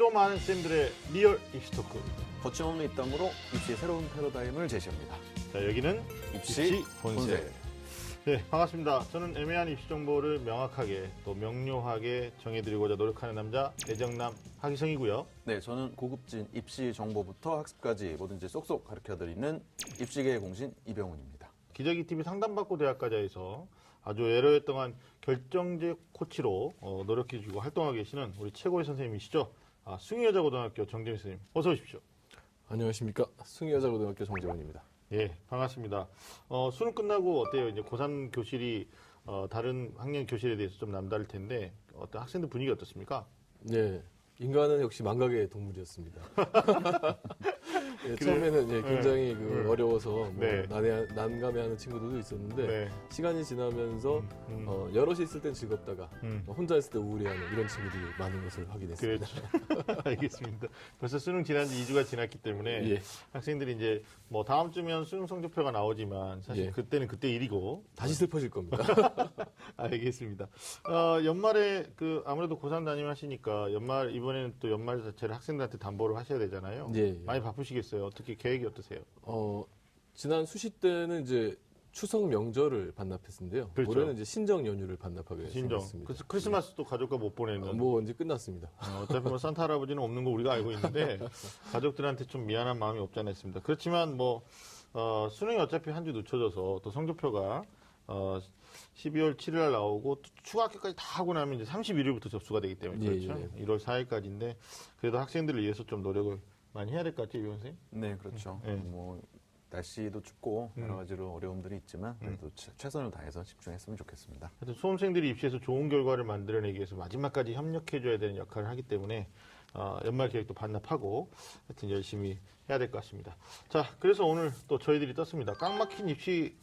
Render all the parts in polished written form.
좀 아는 쌤들의 리얼 입시 토크. 거침없는 입담으로 입시의 새로운 패러다임을 제시합니다. 자, 여기는 입시 본색. 네, 반갑습니다. 저는 애매한 입시 정보를 명확하게 또 명료하게 정해드리고자 노력하는 남자 애정남 하기성이고요. 네, 저는 고급진 입시 정보부터 학습까지 뭐든지 쏙쏙 가르쳐드리는 입시계의 공신 이병훈입니다. 기저귀 TV 상담받고 대학까지 해서 아주 여러 해 동안 결정적 코치로 노력해주고 활동하고 계시는 우리 최고의 선생님이시죠. 숭유여자고등학교 정재민 선생님, 어서 오십시오. 안녕하십니까. 숭유여자고등학교 정재원입니다. 예, 반갑습니다. 수능 끝나고 어때요? 이제 고3 교실이 다른 학년 교실에 대해서 좀 남다를 텐데 어떤 학생들 분위기 어떻습니까? 네, 인간은 역시 망각의 동물이었습니다. 예, 처음에는 굉장히 어려워서 뭐 네. 난감해하는 친구들도 있었는데 네. 시간이 지나면서 여럿이 있을 땐 즐겁다가 혼자 있을 때 우울해하는 이런 친구들이 많은 것을 확인했습니다. 그렇죠. 알겠습니다. 벌써 수능 지난 지 2주가 지났기 때문에 예. 학생들이 이제 뭐 다음 주면 수능 성적표가 나오지만 사실 예. 그때는 그때 일이고 다시 슬퍼질 겁니다. 알겠습니다. 연말에 아무래도 고3 담임 하시니까 이번에는 또 연말 자체를 학생들한테 담보를 하셔야 되잖아요. 예, 예. 많이 바쁘시겠어요. 어떻게 계획이 어떠세요? 지난 수시 때는 이제 추석 명절을 반납했는데요. 그렇죠. 올해는 이제 신정 연휴를 반납하게 신정. 생겼습니다. 그래서 크리스마스도 가족과 못 보내는. 뭐 이제 끝났습니다. 어차피 뭐 산타 할아버지는 없는 거 우리가 알고 있는데 가족들한테 좀 미안한 마음이 없지 않아 있습니다. 그렇지만 수능이 어차피 한 주 늦춰져서 또 성적표가 12월 7일 날 나오고 또 추가 학기까지 다 하고 나면 이제 31일부터 접수가 되기 때문에 그렇죠. 예. 1월 4일까지인데 그래도 학생들을 위해서 좀 노력을 많이 해야 될 것 같죠, 이 선생님? 네, 그렇죠. 네. 뭐 날씨도 춥고 여러 가지로 어려움들이 있지만 그래도 최선을 다해서 집중했으면 좋겠습니다. 하여튼 수험생들이 입시에서 좋은 결과를 만들어내기 위해서 마지막까지 협력해줘야 되는 역할을 하기 때문에 연말 계획도 반납하고 하여튼 열심히 해야 될 것 같습니다. 자, 그래서 오늘 또 저희들이 떴습니다. 꽉 막힌 입시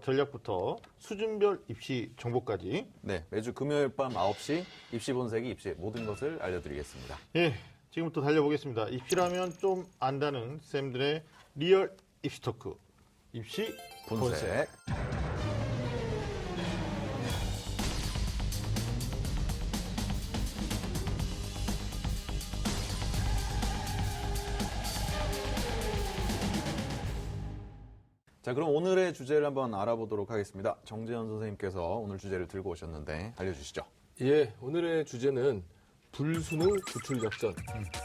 전략부터 수준별 입시 정보까지. 네, 매주 금요일 밤 9시 입시 본색이 입시의 모든 것을 알려드리겠습니다. 예, 지금부터 달려보겠습니다. 입시라면 좀 안다는 쌤들의 리얼 입시 토크. 입시 본색. 본색. 자, 그럼 오늘의 주제를 한번 알아보도록 하겠습니다. 정재현 선생님께서 오늘 주제를 들고 오셨는데 알려주시죠. 예, 오늘의 주제는 불수능 구출작전,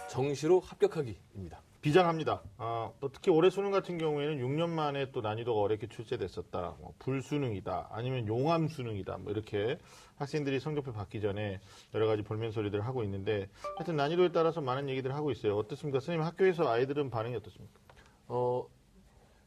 정시로 합격하기입니다. 비장합니다. 또 특히 올해 수능 같은 경우에는 6년 만에 또 난이도가 어렵게 출제됐었다. 불수능이다. 아니면 용암 수능이다. 뭐 이렇게 학생들이 성적표 받기 전에 여러 가지 볼멘 소리들을 하고 있는데 하여튼 난이도에 따라서 많은 얘기들을 하고 있어요. 어떻습니까? 선생님 학교에서 아이들은 반응이 어떻습니까?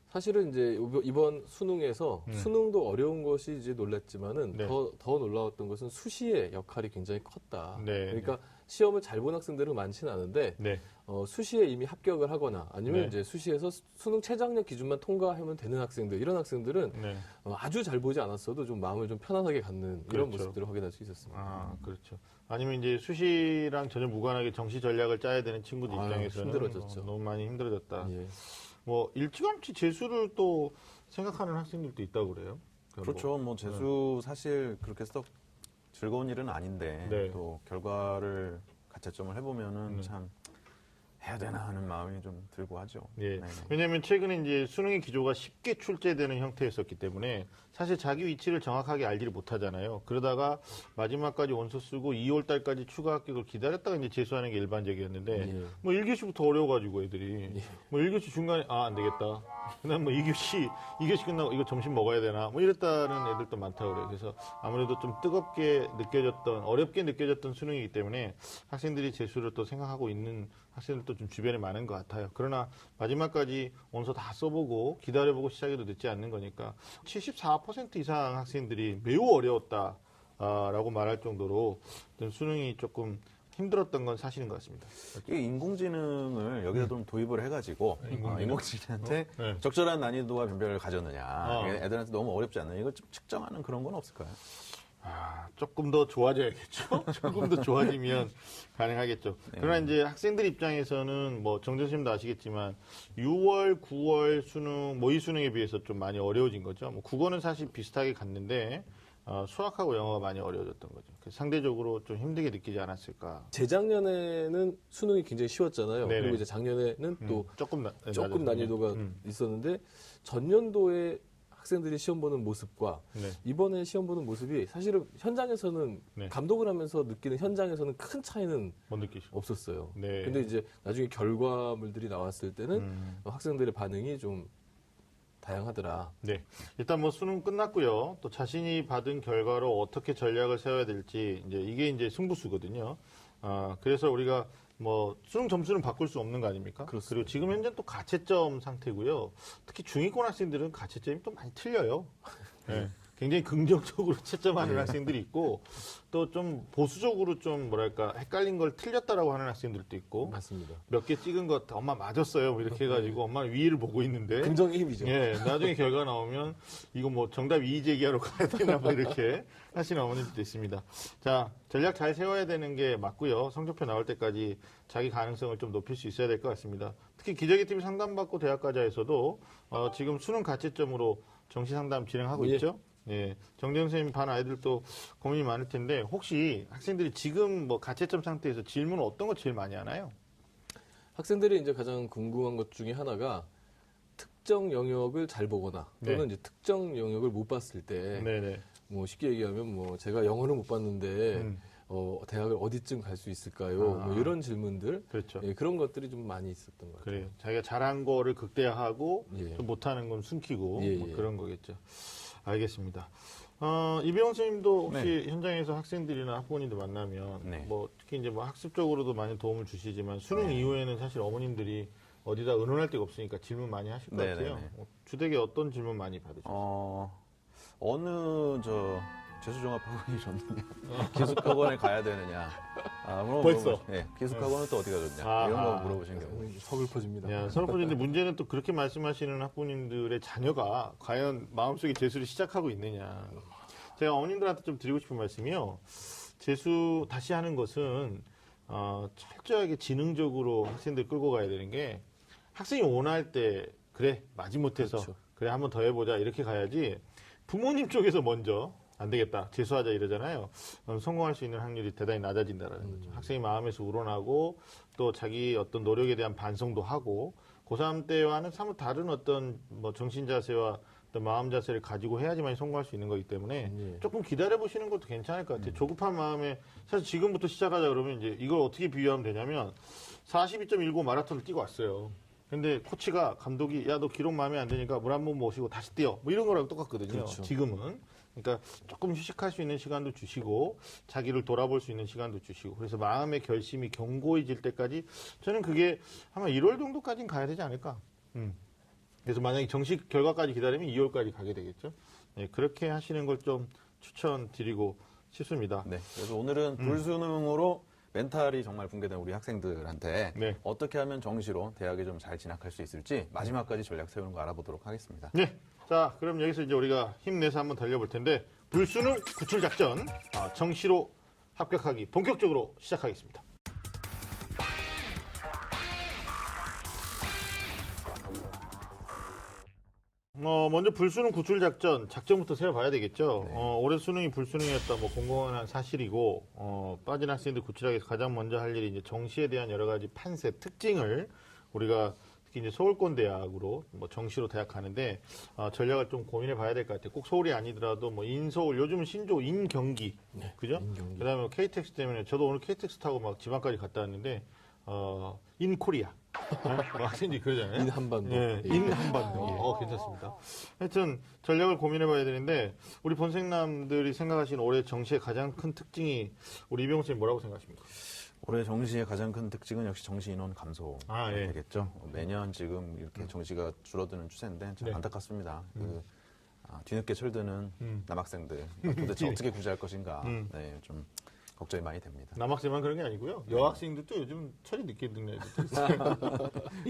사실은 이제 이번 수능에서 수능도 어려운 것이 이제 놀랐지만은 네. 더 놀라웠던 것은 수시의 역할이 굉장히 컸다. 네, 그러니까 시험을 잘 본 학생들은 많지는 않은데 네. 수시에 이미 합격을 하거나 아니면 네. 이제 수시에서 수능 최저학력 기준만 통과하면 되는 학생들 이런 학생들은 네. 아주 잘 보지 않았어도 좀 마음을 좀 편안하게 갖는 이런 그렇죠. 모습들을 확인할 수 있었습니다. 그렇죠. 아니면 이제 수시랑 전혀 무관하게 정시 전략을 짜야 되는 친구들 아유, 입장에서는 힘들어졌죠. 너무 많이 힘들어졌다. 예. 일찌감치 재수를 또 생각하는 학생들도 있다고 그래요. 그렇죠. 뭐 재수 사실 그렇게 썩 즐거운 일은 아닌데 네. 또 결과를 가채점을 해보면은 참 해야 되나 하는 마음이 좀 들고 하죠. 예. 네네. 왜냐하면 최근에 이제 수능의 기조가 쉽게 출제되는 형태였었기 때문에 사실 자기 위치를 정확하게 알지를 못하잖아요. 그러다가 마지막까지 원서 쓰고 2월 달까지 추가 합격을 기다렸다가 이제 재수하는 게 일반적이었는데 예. 1교시부터 어려워가지고 애들이 1교시 중간에 안 되겠다. 그다음 2교시 끝나고 이거 점심 먹어야 되나 이랬다는 애들도 많다고 그래요. 그래서 아무래도 좀 어렵게 느껴졌던 수능이기 때문에 학생들이 재수를 또 생각하고 있는 학생들도 좀 주변에 많은 것 같아요. 그러나 마지막까지 원서 다 써보고 기다려보고 시작해도 늦지 않는 거니까 74% 이상 학생들이 매우 어려웠다라고 말할 정도로 수능이 조금 힘들었던 건 사실인 것 같습니다. 이 인공지능을 여기다 좀 도입을 해가지고 인공지능한테 네. 적절한 난이도와 변별을 가졌느냐, 네. 애들한테 너무 어렵지 않느냐, 이걸 좀 측정하는 그런 건 없을까요? 조금 더 좋아져야겠죠. 조금 더 좋아지면 가능하겠죠. 그러나 이제 학생들 입장에서는 정전 선생님도 아시겠지만 6월, 9월 수능, 모의 수능에 비해서 좀 많이 어려워진 거죠. 국어는 사실 비슷하게 갔는데 수학하고 영어가 많이 어려워졌던 거죠. 그래서 상대적으로 좀 힘들게 느끼지 않았을까. 재작년에는 수능이 굉장히 쉬웠잖아요. 네네. 그리고 이제 작년에는 또 조금 조금 낮았군요. 난이도가 있었는데 전년도에 학생들이 시험 보는 모습과 네. 이번에 시험 보는 모습이 사실은 현장에서는 네. 감독을 하면서 느끼는 현장에서는 큰 차이는 못 느끼시고. 없었어요. 네. 근데 이제 나중에 결과물들이 나왔을 때는 학생들의 반응이 좀 다양하더라. 네. 일단 뭐 수능 끝났고요. 또 자신이 받은 결과로 어떻게 전략을 세워야 될지 이게 이제 승부수거든요. 그래서 우리가 뭐 수능 점수는 바꿀 수 없는 거 아닙니까? 그렇습니다. 그리고 지금 현재는 또 가채점 상태고요. 특히 중위권 학생들은 가채점이 또 많이 틀려요. 네. 굉장히 긍정적으로 채점하는 학생들이 있고 또 좀 보수적으로 좀 뭐랄까 헷갈린 걸 틀렸다라고 하는 학생들도 있고 맞습니다. 몇 개 찍은 거 엄마 맞았어요 뭐 이렇게 해가지고 엄마는 위를 보고 있는데 긍정의 힘이죠. 예, 나중에 결과 나오면 이거 뭐 정답 이의 제기하러 가야 되나 뭐 이렇게 하시는 어머님들도 있습니다. 자, 전략 잘 세워야 되는 게 맞고요. 성적표 나올 때까지 자기 가능성을 좀 높일 수 있어야 될 것 같습니다. 특히 기저귀 TV 상담받고 대학가자에서도 지금 수능 가채점으로 정시 상담 진행하고 예. 있죠. 예, 정재영 선생님 반 아이들도 고민이 많을 텐데 혹시 학생들이 지금 뭐 가채점 상태에서 질문은 어떤 거 제일 많이 하나요? 학생들이 이제 가장 궁금한 것 중에 하나가 특정 영역을 잘 보거나 또는 네. 이제 특정 영역을 못 봤을 때 네네. 뭐 쉽게 얘기하면 뭐 제가 영어를 못 봤는데 음. 대학을 어디쯤 갈 수 있을까요? 뭐 이런 질문들 그렇죠. 예, 그런 것들이 좀 많이 있었던 것 같아요. 그래요. 자기가 잘한 거를 극대화하고 예. 좀 못하는 건 숨기고 예, 뭐 예. 그런 거겠죠. 알겠습니다. 이병헌 선생님도 혹시 네. 현장에서 학생들이나 학부모님들 만나면 네. 뭐 특히 이제 뭐 학습적으로도 많이 도움을 주시지만 수능 이후에는 사실 어머님들이 어디다 의논할 데가 없으니까 질문 많이 하실 것 네, 같아요. 네, 네. 주택에 어떤 질문 많이 받으셨어요? 어느 재수종합학원이 좋느냐, 기숙학원에 가야 되느냐, 그런 거 벌써? 네, 기숙학원은 또 어디가 좋냐 아하. 이런 거 물어보신 경우. 서글퍼집니다. 야, 서럽어지는데 문제는 또 그렇게 말씀하시는 학부모님들의 자녀가 과연 마음속에 재수를 시작하고 있느냐. 제가 어머님들한테 좀 드리고 싶은 말씀이요. 재수 다시 하는 것은 철저하게 지능적으로 학생들 끌고 가야 되는 게 학생이 원할 때 그래 마지못해서 그렇죠. 그래 한번 더 해보자 이렇게 가야지 부모님 쪽에서 먼저 안 되겠다 재수하자 이러잖아요. 그럼 성공할 수 있는 확률이 대단히 낮아진다라는 거죠. 학생이 마음에서 우러나고 또 자기 어떤 노력에 대한 반성도 하고 고3 때와는 사뭇 다른 어떤 뭐 정신 자세와 어떤 마음 자세를 가지고 해야지만 성공할 수 있는 거기 때문에 예. 조금 기다려 보시는 것도 괜찮을 것 같아요. 조급한 마음에 사실 지금부터 시작하자 그러면 이제 이걸 어떻게 비유하면 되냐면 42.19 마라톤을 뛰고 왔어요. 근데 코치가 감독이 야 너 기록 마음에 안 드니까 물 한 번 모시고 다시 뛰어 뭐 이런 거랑 똑같거든요. 그렇죠. 지금은 그러니까 조금 휴식할 수 있는 시간도 주시고 자기를 돌아볼 수 있는 시간도 주시고 그래서 마음의 결심이 견고해질 때까지 저는 그게 아마 1월 정도까지는 가야 되지 않을까. 그래서 만약에 정식 결과까지 기다리면 2월까지 가게 되겠죠. 네, 그렇게 하시는 걸 좀 추천드리고 싶습니다. 네, 그래서 오늘은 불수능으로 멘탈이 정말 붕괴된 우리 학생들한테 네. 어떻게 하면 정시로 대학에 좀 잘 진학할 수 있을지 마지막까지 전략 세우는 거 알아보도록 하겠습니다. 네. 자, 그럼 여기서 이제 우리가 힘내서 한번 달려볼 텐데 불수능 구출 작전 정시로 합격하기 본격적으로 시작하겠습니다. 먼저 불수능 구출 작전부터 세워봐야 되겠죠. 올해 수능이 불수능이었다, 뭐 공공한 사실이고, 빠진 학생들 구출하기 위해서 가장 먼저 할 일이 이제 정시에 대한 여러 가지 판세, 특징을 우리가 특히 이제 서울권 대학으로 뭐 정시로 대학 가는데 전략을 좀 고민해 봐야 될 것 같아요. 꼭 서울이 아니더라도 뭐 인서울, 요즘은 신조, 인경기, 그죠? 인경기. 그다음에 KTX 때문에 저도 오늘 KTX 타고 막 지방까지 갔다 왔는데 인코리아. 뭐 학생들이 그러잖아요. 인한반도. 예, 예. 인한반도. 괜찮습니다. 하여튼 전략을 고민해봐야 되는데 우리 본생남들이 생각하시는 올해 정시의 가장 큰 특징이 우리 이병호 선생님 뭐라고 생각하십니까? 올해 정시의 가장 큰 특징은 역시 정시 인원 감소가 예. 되겠죠. 매년 지금 이렇게 정시가 줄어드는 추세인데 참 네. 안타깝습니다. 뒤늦게 철드는 남학생들 도대체 어떻게 구제할 것인가 네, 좀 걱정이 많이 됩니다. 남학생만 그런 게 아니고요. 여학생들도 요즘 처리 늦게 듣는 애들도 있어요.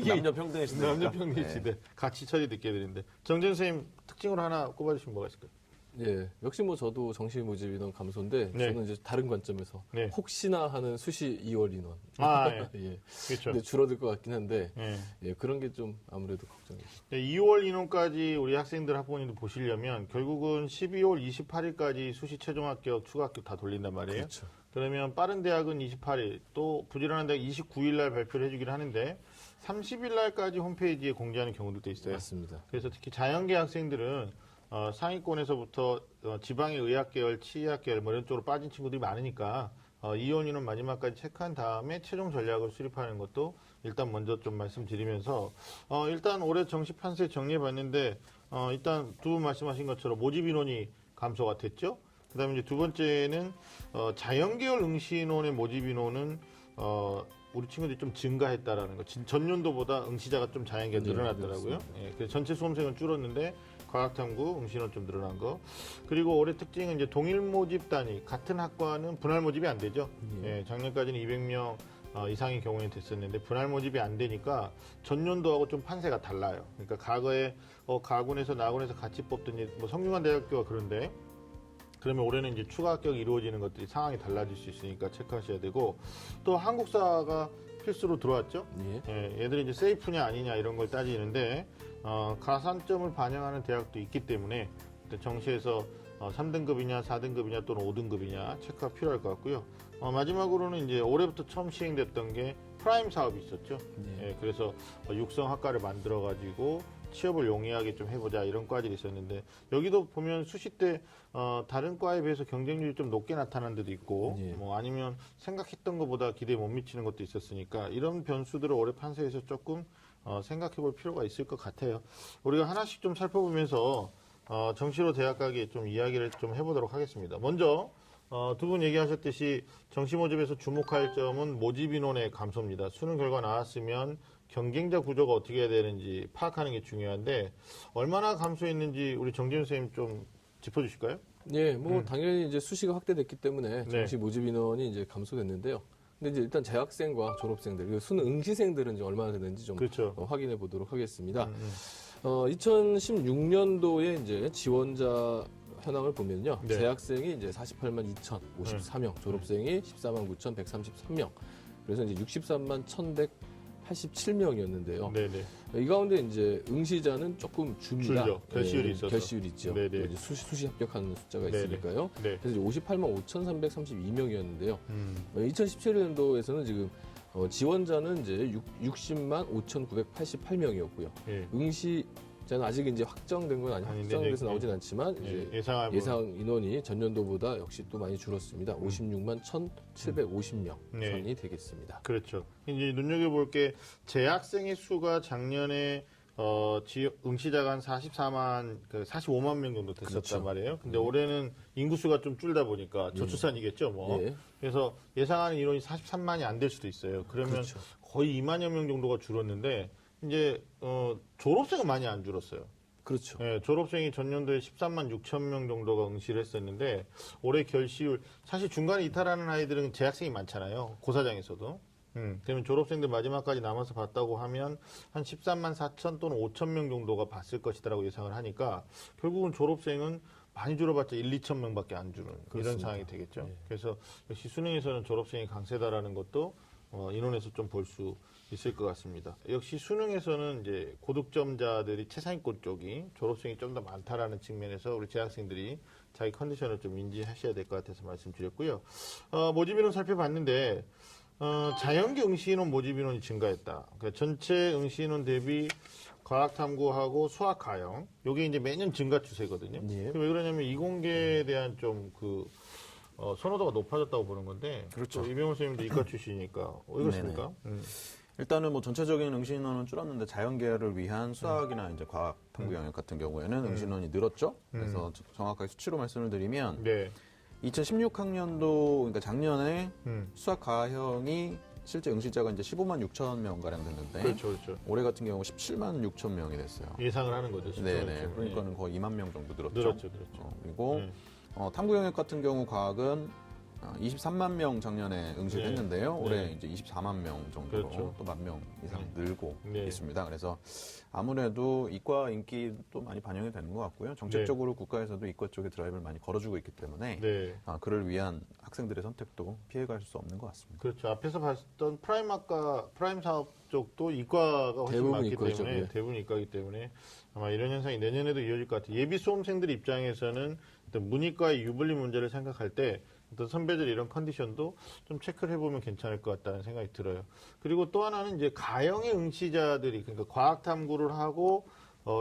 남녀 평등의 시대. 남녀 평등 시대. 같이 처리 늦게 드는데 정전 선생님 특징으로 하나 꼽아주시면 뭐가 있을까요? 예, 역시 뭐 저도 정시 모집 인원 감소인데 네. 저는 이제 다른 관점에서 네. 혹시나 하는 수시 2월 인원. 아, 예. 예. 그렇죠. 근데 줄어들 것 같긴 한데 예. 예, 그런 게 좀 아무래도 걱정이죠. 2월 인원까지 우리 학생들 학부모님들 보시려면 결국은 12월 28일까지 수시 최종 합격, 추가 합격 다 돌린단 말이에요. 그렇죠. 그러면 빠른 대학은 28일, 또 부지런한 대학 29일 날 발표를 해주긴 하는데 30일 날까지 홈페이지에 공지하는 경우들도 있어요. 맞습니다. 그래서 특히 자연계 학생들은 상위권에서부터 지방의 의학계열, 치의학계열 뭐 이런 쪽으로 빠진 친구들이 많으니까 이원 인원 마지막까지 체크한 다음에 최종 전략을 수립하는 것도 일단 먼저 좀 말씀드리면서 일단 올해 정시 판세 정리해봤는데 일단 두 분 말씀하신 것처럼 모집 인원이 감소가 됐죠. 그다음에 이제 두 번째는 자연계열 응시 인원의 모집 인원은 우리 친구들이 좀 증가했다라는 거. 전년도보다 응시자가 좀 자연계열 네, 늘어났더라고요. 예, 그래서 전체 수험생은 줄었는데 과학탐구 응시는 좀 늘어난 거. 그리고 올해 특징은 이제 동일 모집 단위 같은 학과는 분할 모집이 안 되죠. 예, 작년까지는 200명 이상의 경우에 됐었는데 분할 모집이 안 되니까 전년도하고 좀 판세가 달라요. 그러니까 과거에 가군에서 나군에서 같이 뽑던 뭐 성균관 대학교가 그런데 그러면 올해는 이제 추가 합격이 이루어지는 것들이 상황이 달라질 수 있으니까 체크하셔야 되고 또 한국사가 필수로 들어왔죠. 예. 예, 얘들이 이제 세이프냐 아니냐 이런 걸 따지는데 가산점을 반영하는 대학도 있기 때문에 정시에서 3등급이냐 4등급이냐 또는 5등급이냐 체크가 필요할 것 같고요. 마지막으로는 이제 올해부터 처음 시행됐던 게 프라임 사업이 있었죠. 예. 예, 그래서 육성 학과를 만들어 가지고 취업을 용이하게 좀 해보자 이런 과들이 있었는데 여기도 보면 수시 때 다른 과에 비해서 경쟁률이 좀 높게 나타난 데도 있고 예. 뭐 아니면 생각했던 것보다 기대에 못 미치는 것도 있었으니까 이런 변수들을 올해 판세에서 조금 생각해 볼 필요가 있을 것 같아요. 우리가 하나씩 좀 살펴보면서 정시로 대학 가기 좀 이야기를 좀 해보도록 하겠습니다. 먼저 두 분 얘기하셨듯이 정시 모집에서 주목할 점은 모집 인원의 감소입니다. 수능 결과 나왔으면 경쟁자 구조가 어떻게 해야 되는지 파악하는 게 중요한데 얼마나 감소했는지 우리 정재윤 선생님 좀 짚어주실까요? 예, 뭐 당연히 이제 수시가 확대됐기 때문에 네. 정시 모집 인원이 이제 감소됐는데요. 근데 이제 일단 재학생과 졸업생들, 그리고 수능 응시생들은 이제 얼마나 되는지 좀 그렇죠. 확인해 보도록 하겠습니다. 2016년도에 이제 지원자 현황을 보면요. 네. 재학생이 이제 48만 2,054명, 졸업생이 14만 9,133명. 그래서 이제 63만 1,187명이었는데요. 네네. 이 가운데 이제 응시자는 조금 줍니다. 줄죠. 결시율이 있어서. 결시율이 있죠. 네네. 또 이제 수시 합격하는 숫자가 네네. 있으니까요. 네. 그래서 58만 5,332명이었는데요. 음. 2017년도에서는 지금 지원자는 이제 60만 5,988명이었고요. 예. 응시자는 아직 이제 확정된 건 아니 아닌데, 확정돼서 네. 나오진 않지만 이제 예상한 예상 인원이 전년도보다 역시 또 많이 줄었습니다. 56만 1,750명 네. 선이 되겠습니다. 그렇죠. 이제 눈여겨볼 게 재학생의 수가 작년에 응시자가 한 45만 명 정도 됐었단 그렇죠. 말이에요. 근데 올해는 인구수가 좀 줄다 보니까 저출산이겠죠, 뭐. 예. 그래서 예상하는 인원이 43만이 안 될 수도 있어요. 그러면 그렇죠. 거의 2만여 명 정도가 줄었는데 이제 졸업생은 많이 안 줄었어요. 그렇죠. 예, 졸업생이 전년도에 13만 6천 명 정도가 응시를 했었는데 올해 결시율 사실 중간에 이탈하는 아이들은 재학생이 많잖아요. 고사장에서도. 그러면 졸업생들 마지막까지 남아서 봤다고 하면 한 13만 4천 또는 5천 명 정도가 봤을 것이다라고 예상을 하니까 결국은 졸업생은 많이 줄어봤자 1, 2천 명밖에 안 주는 이런 그렇습니다. 상황이 되겠죠. 예. 그래서 역시 수능에서는 졸업생이 강세다라는 것도 인원에서 좀 볼 수 있을 것 같습니다. 역시 수능에서는 이제 고득점자들이 최상위권 쪽이 졸업생이 좀 더 많다라는 측면에서 우리 재학생들이 자기 컨디션을 좀 인지하셔야 될 것 같아서 말씀드렸고요. 모집 인원 살펴봤는데 자연계 응시 인원 모집 인원이 증가했다. 그러니까 전체 응시 인원 대비 과학탐구하고 수학가형 요게 이제 매년 증가 추세거든요. 예. 왜 그러냐면 이공계에 대한 좀 선호도가 높아졌다고 보는 건데. 그렇죠. 또 이병호 선생님도 이과 출신이니까 왜 그렇습니까? 일단은 뭐 전체적인 응시 인원은 줄었는데 자연계열을 위한 수학이나 이제 과학 탐구 영역 같은 경우에는 응시 인원이 늘었죠. 그래서 정확하게 수치로 말씀을 드리면 네. 2016학년도 그러니까 작년에 음. 수학 가형이 실제 응시자가 이제 15만 6천 명 가량 됐는데 그렇죠, 그렇죠. 올해 같은 경우 17만 6천 명이 됐어요. 예상을 하는 거죠. 네네. 그렇죠. 그러니까는 거의 2만 명 정도 늘었죠. 늘었죠, 그렇죠. 그리고 네. 탐구 영역 같은 경우 과학은 23만 명 작년에 응시했는데요. 네. 올해 이제 24만 명 정도로 그렇죠. 또 1만 명 이상 늘고 네. 있습니다. 그래서 아무래도 이과 인기도 많이 반영이 되는 것 같고요. 정책적으로 국가에서도 이과 쪽에 드라이브를 많이 걸어주고 있기 때문에 네. 그를 위한 학생들의 선택도 피해갈 수 없는 것 같습니다. 그렇죠. 앞에서 봤던 프라임학과, 프라임 사업 쪽도 이과가 훨씬 대부분 많기 이과죠. 때문에, 예. 대부분 이과이기 때문에 아마 이런 현상이 내년에도 이어질 것 같아요. 예비 수험생들 입장에서는 어떤 문이과의 유불리 문제를 생각할 때 어떤 선배들 이런 컨디션도 좀 체크를 해보면 괜찮을 것 같다는 생각이 들어요. 그리고 또 하나는 이제 가형의 응시자들이, 그러니까 과학 탐구를 하고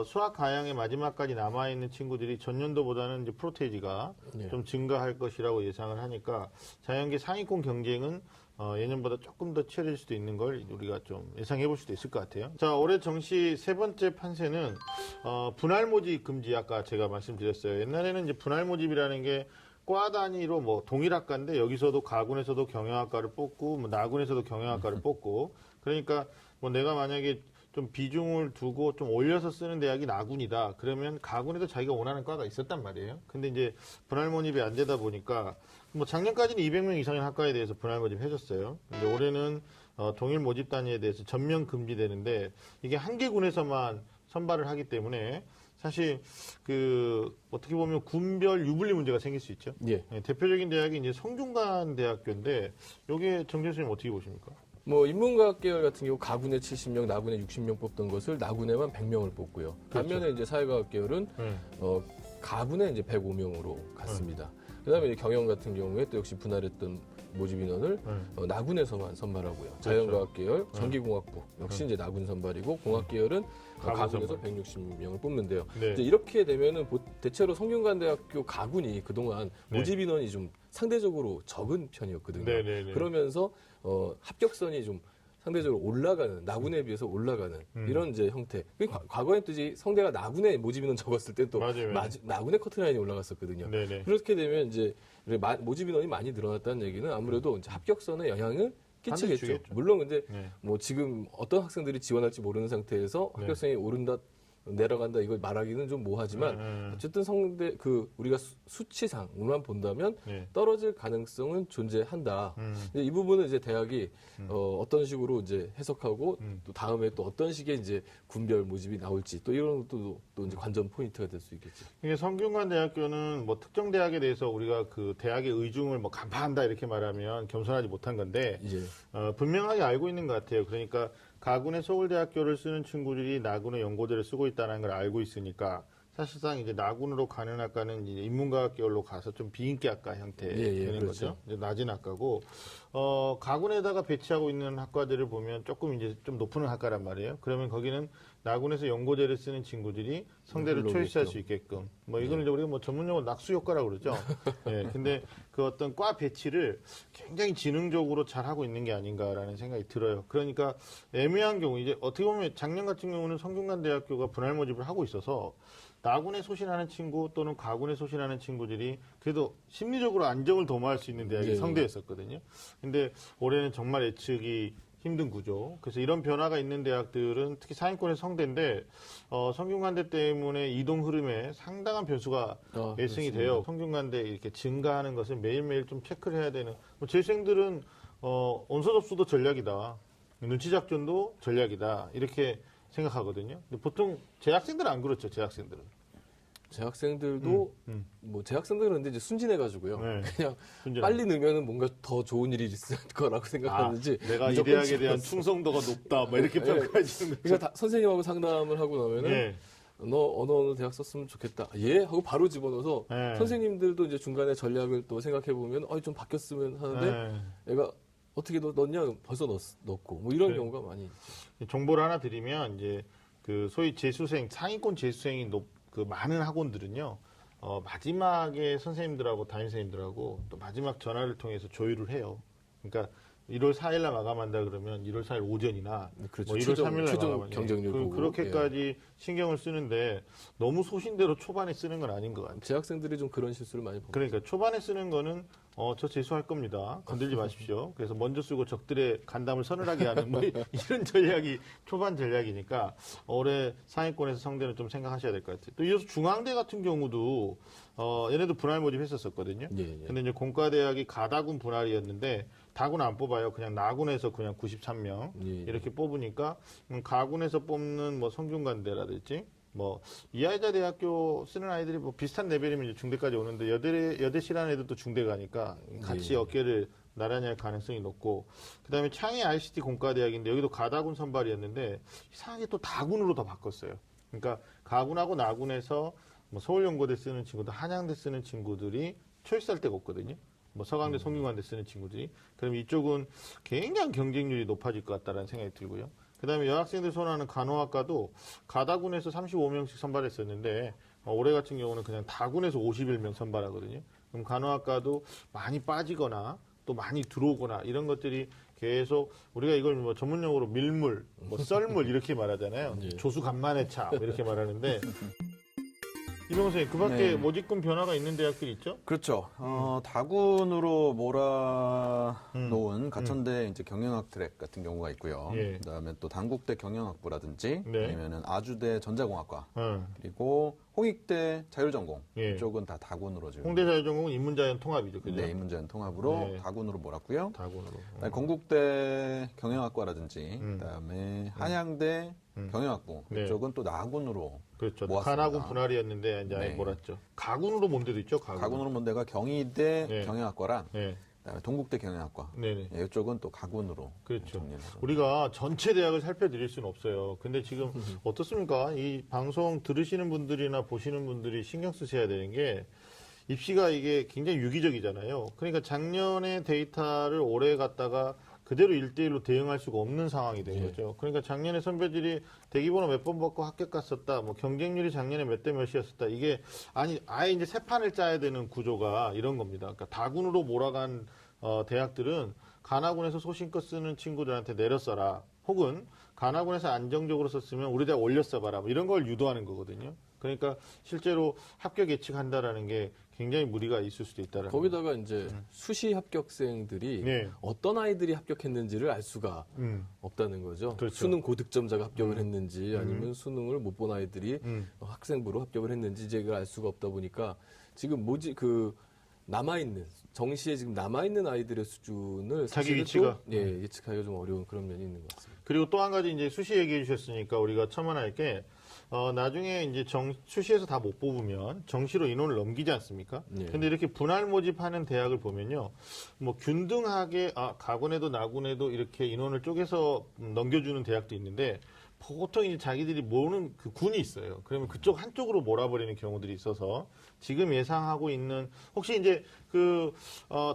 수학 가형의 마지막까지 남아있는 친구들이 전년도보다는 이제 프로테이지가 예. 좀 증가할 것이라고 예상을 하니까 자연계 상위권 경쟁은 예년보다 조금 더 치열해질 수도 있는 걸 우리가 좀 예상해 볼 수도 있을 것 같아요. 자, 올해 정시 세 번째 판세는 분할 모집 금지, 아까 제가 말씀드렸어요. 옛날에는 이제 분할 모집이라는 게 과 단위로 뭐 동일학과인데 여기서도 가군에서도 경영학과를 뽑고 뭐 나군에서도 경영학과를 뽑고, 그러니까 뭐 내가 만약에 좀 비중을 두고 좀 올려서 쓰는 대학이 나군이다. 그러면 가군에도 자기가 원하는 과가 있었단 말이에요. 근데 이제 분할 모집이 안 되다 보니까 뭐 작년까지는 200명 이상의 학과에 대해서 분할 모집 해줬어요. 근데 올해는 동일 모집 단위에 대해서 전면 금지되는데 이게 한 개 군에서만 선발을 하기 때문에 사실 그 어떻게 보면 군별 유불리 문제가 생길 수 있죠. 예. 네, 대표적인 대학이 이제 성균관 대학교인데 여기에 정 교수님 어떻게 보십니까? 뭐 인문과학 계열 같은 경우 가군에 70명, 나군에 60명 뽑던 것을 나군에만 100명을 뽑고요. 반면에 이제 사회과학 계열은 네. 가군에 이제 105명으로 갔습니다. 그다음에 이제 경영 같은 경우에 또 역시 분할했던 모집 인원을 나군에서만 선발하고요. 자연과학 계열, 전기공학부 역시 이제 나군 선발이고 공학 계열은 가군에서 160명을 뽑는데요. 네. 이제 이렇게 되면은 대체로 성균관대학교 가군이 그동안 네. 모집 인원이 좀 상대적으로 적은 편이었거든요. 네, 네, 네. 그러면서 합격선이 좀 상대적으로 올라가는, 나군에 비해서 올라가는 이런 이제 형태. 과거엔 또 이제 성대가 나군에 모집 인원 적었을 때 또 맞아요. 나군에 커트라인이 올라갔었거든요. 네네. 그렇게 되면 이제 모집 인원이 많이 늘어났다는 얘기는 아무래도 이제 합격선에 영향을 반드시 끼치겠죠. 주겠죠. 물론 근데 네. 뭐 지금 어떤 학생들이 지원할지 모르는 상태에서 네. 합격선이 오른다 내려간다 이걸 말하기는 좀 모호하지만 어쨌든 성대 우리가 수치상으로만 본다면 네. 떨어질 가능성은 존재한다. 이제 이 부분은 이제 대학이 어떤 식으로 이제 해석하고 또 다음에 또 어떤 식의 이제 군별 모집이 나올지 또 이런 것도 또 이제 관전 포인트가 될 수 있겠죠. 이게 성균관 대학교는 뭐 특정 대학에 대해서 우리가 그 대학의 의중을 뭐 간파한다 이렇게 말하면 겸손하지 못한 건데 이제 분명하게 알고 있는 것 같아요. 그러니까 가군의 서울대학교를 쓰는 친구들이 나군의 연고대를 쓰고 있다는 걸 알고 있으니까 사실상 이제 나군으로 가는 학과는 이제 인문과학 계열로 가서 좀 비인기 학과 형태 되는 그렇죠. 거죠. 이제 낮은 학과고 가군에다가 배치하고 있는 학과들을 보면 조금 이제 좀 높은 학과란 말이에요. 그러면 거기는 나군에서 연고대를 쓰는 친구들이 성대를 초이스할 수 있게끔 뭐 이거는 이제 우리가 뭐 전문용어 낙수 효과라고 그러죠. 예. 근데 그 어떤 과 배치를 굉장히 지능적으로 잘 하고 있는 게 아닌가라는 생각이 들어요. 그러니까 애매한 경우 이제 어떻게 보면 작년 같은 경우는 성균관 대학교가 분할 모집을 하고 있어서 나군에 소신하는 친구 또는 가군에 소신하는 친구들이 그래도 심리적으로 안정을 도모할 수 있는 대학이 네. 성대였었거든요. 근데 올해는 정말 예측이 힘든 구조. 그래서 이런 변화가 있는 대학들은 특히 상위권의 성대인데 성균관대 때문에 이동 흐름에 상당한 변수가 예상이 돼요. 성균관대 이렇게 증가하는 것을 매일매일 좀 체크를 해야 되는. 뭐 재수생들은 온서 접수도 전략이다. 눈치 작전도 전략이다. 이렇게 생각하거든요. 근데 보통 재학생들은 안 그렇죠. 재학생들은. 재학생들도 뭐 재학생들은 근데 이제 순진해가지고요. 네. 그냥 순진하게. 빨리 넣으면 뭔가 더 좋은 일이 있을 거라고 생각하는지 내가 이 무조건 대학에 대한 찍었어. 충성도가 높다. 뭐 이렇게 평가해주는 거죠. 그러니까 선생님하고 상담을 하고 나면은 네. 너 어느 대학 썼으면 좋겠다. 예? 하고 바로 집어넣어서 네. 선생님들도 이제 중간에 전략을 또 생각해 보면 좀 바뀌었으면 하는데 얘가 어떻게 넣었냐 벌써 넣었고 뭐 이런 네. 경우가 많이 있죠. 정보를 하나 드리면 이제 그 소위 재수생 상위권 재수생이 그 많은 학원들은요 마지막에 선생님들하고 담임 선생님들하고 또 마지막 전화를 통해서 조율을 해요. 그러니까 1월 4일날 마감한다 그러면 1월 4일 오전이나 그렇죠. 뭐 1월 3일날 최종 마감한다. 경쟁률 보고. 그렇게까지 신경을 쓰는데 너무 소신대로 초반에 쓰는 건 아닌 것 같아요. 재학생들이 좀 그런 실수를 많이 보고 그러니까 초반에 쓰는 거는 저 재수할 겁니다. 건들지 마십시오. 그래서 먼저 쓰고 적들의 간담을 서늘하게 하는 뭐 이런 전략이 초반 전략이니까 올해 상위권에서 상대는 좀 생각하셔야 될 것 같아요. 또 이어서 중앙대 같은 경우도 얘네도 분할 모집했었거든요. 예, 예. 근데 이제 공과대학이 가다군 분할이었는데 다군 안 뽑아요. 그냥 나군에서 그냥 93명 예, 예. 이렇게 뽑으니까 가군에서 뽑는 뭐 성균관대라든지 뭐 이하이자 대학교 쓰는 아이들이 뭐 비슷한 레벨이면 이제 중대까지 오는데 여대 실한 애들도 중대 가니까 같이 예. 어깨를 나란히 할 가능성이 높고 그다음에 창의 ICT 공과대학인데 여기도 가다군 선발이었는데 이상하게 또 다군으로 더 바꿨어요. 그러니까 가군하고 나군에서 뭐 서울연고대 쓰는 친구들, 한양대 쓰는 친구들이 초이스할 데가 없거든요. 뭐 서강대, 성균관대 쓰는 친구들이. 그럼 이쪽은 굉장히 경쟁률이 높아질 것 같다라는 생각이 들고요. 그다음에 여학생들 선호하는 간호학과도 가다군에서 35명씩 선발했었는데 올해 같은 경우는 그냥 다군에서 51명 선발하거든요. 그럼 간호학과도 많이 빠지거나 또 많이 들어오거나 이런 것들이 계속 우리가 이걸 뭐 전문용어로 밀물, 뭐 썰물 이렇게 말하잖아요. 예. 조수간만의 차 이렇게 말하는데 이병호 선생님 그밖에 네. 모집금 변화가 있는 대학들이 있죠? 그렇죠. 다군으로 몰아놓은 가천대 이제 경영학 트랙 같은 경우가 있고요. 예. 그다음에 또 단국대 경영학부라든지 네. 아니면은 아주대 전자공학과 응. 그리고 홍익대 자율전공 예. 이쪽은 다 다군으로 지금 홍대자유전공은 인문자연 통합이죠, 그죠? 네, 인문자연 통합으로 네. 다군으로 몰았고요. 다군으로. 그다음에 건국대 경영학과라든지 음. 그다음에 한양대 경영학부 네. 이쪽은 또 나군으로 그렇죠. 모았습니다. 간하군 분할이었는데 이제 아예 네. 몰았죠. 가군으로 몬 데도 있죠, 가군. 가군으로 본 데가 경희대 네. 경영학과랑 네, 그다음에 동국대 경영학과 네네. 예, 이쪽은 또 가군으로 그렇죠. 정리를 해서. 우리가 전체 대학을 살펴드릴 수는 없어요. 근데 지금 어떻습니까? 이 방송 들으시는 분들이나 보시는 분들이 신경 쓰셔야 되는 게 입시가 이게 굉장히 유기적이잖아요. 그러니까 작년에 데이터를 올해 갖다가 그대로 1대1로 대응할 수가 없는 상황이 된 예. 거죠. 그러니까 작년에 선배들이 대기번호 몇 번 받고 합격 갔었다, 뭐 경쟁률이 작년에 몇 대 몇이었었다. 이게 아예 이제 새 판을 짜야 되는 구조가 이런 겁니다. 그러니까 다군으로 몰아간 대학들은 간하군에서 소신껏 쓰는 친구들한테 내려 써라. 혹은 간하군에서 안정적으로 썼으면 우리 대학 올려 써봐라. 뭐 이런 걸 유도하는 거거든요. 그러니까 실제로 합격 예측한다라는 게 굉장히 무리가 있을 수도 있다라는 거기다가 이제 수시 합격생들이 네. 어떤 아이들이 합격했는지를 알 수가 없다는 거죠. 그렇죠. 수능 고득점자가 합격을 했는지 아니면 수능을 못 본 아이들이 음. 학생부로 합격을 했는지 제가 알 수가 없다 보니까 지금 남아있는 정시에 지금 남아있는 아이들의 수준을 자기 사실은 위치가? 또, 예측하기가 좀 어려운 그런 면이 있는 것 같습니다. 그리고 또 한 가지 이제 수시 얘기해 주셨으니까 우리가 첨언할 게 나중에 이제 수시에서 다 못 뽑으면 정시로 인원을 넘기지 않습니까? 네. 근데 이렇게 분할 모집하는 대학을 보면요. 뭐 균등하게 가군에도 나군에도 이렇게 인원을 쪼개서 넘겨주는 대학도 있는데 보통 이제 자기들이 모으는 그 군이 있어요. 그러면 그쪽 한쪽으로 몰아버리는 경우들이 있어서 지금 예상하고 있는 혹시 이제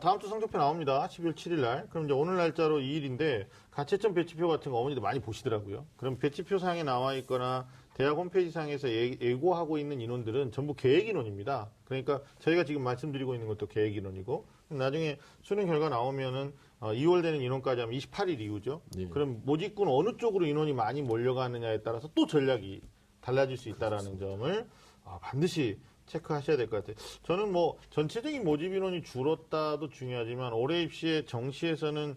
다음 주 성적표 나옵니다. 12월 7일 날. 그럼 이제 오늘 날짜로 2일인데 가채점 배치표 같은 거 어머니들 많이 보시더라고요. 그럼 배치표 상에 나와 있거나 대학 홈페이지 상에서 예고하고 있는 인원들은 전부 계획 인원입니다. 그러니까 저희가 지금 말씀드리고 있는 것도 계획 인원이고 나중에 수능 결과 나오면은 2월 되는 인원까지 하면 28일 이후죠. 네. 그럼 모집군 어느 쪽으로 인원이 많이 몰려가느냐에 따라서 또 전략이 달라질 수 있다라는 점을 반드시 체크하셔야 될 것 같아요. 저는 뭐 전체적인 모집 인원이 줄었다도 중요하지만 올해 입시의 정시에서는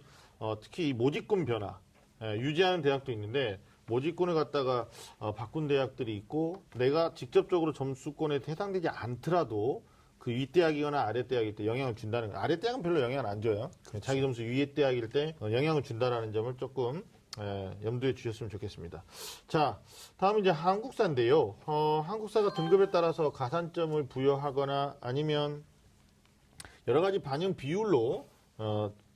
특히 이 모집군 변화 유지하는 대학도 있는데 모집군을 갖다가 바꾼 대학들이 있고 내가 직접적으로 점수권에 해당되지 않더라도 그 윗대학이거나 아랫대학일 때 영향을 준다는 거. 아랫대학은 별로 영향을 안 줘요. 자기 점수 윗대학일 때 영향을 준다라는 점을 조금 염두에 주셨으면 좋겠습니다. 자, 다음 이제 한국사인데요. 한국사가 등급에 따라서 가산점을 부여하거나 아니면 여러 가지 반영 비율로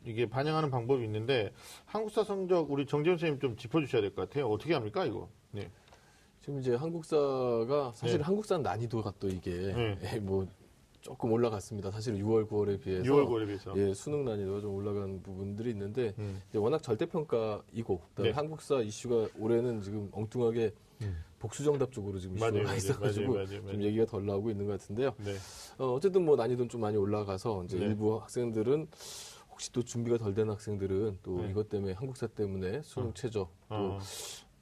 이게 반영하는 방법이 있는데 한국사 성적 우리 정재훈 선생님 좀 짚어주셔야 될 것 같아요. 어떻게 합니까 이거? 네. 지금 이제 한국사가 사실 네. 한국사 난이도가 또 이게 네. 뭐 조금 올라갔습니다. 사실 6월, 9월에 비해서 6월 9월에 비해서. 예, 수능 난이도가 좀 올라간 부분들이 있는데 이제 워낙 절대평가이고 그다음에 네. 한국사 이슈가 올해는 지금 엉뚱하게 복수정답 쪽으로 지금 이슈가 맞아요. 있어가지고 맞아요. 좀 얘기가 덜 나오고 있는 것 같은데요. 네. 어쨌든 뭐 난이도는 좀 많이 올라가서 이제 네. 일부 학생들은 혹시 또 준비가 덜 된 학생들은 또 네. 이것 때문에 한국사 때문에 수능 최저 어.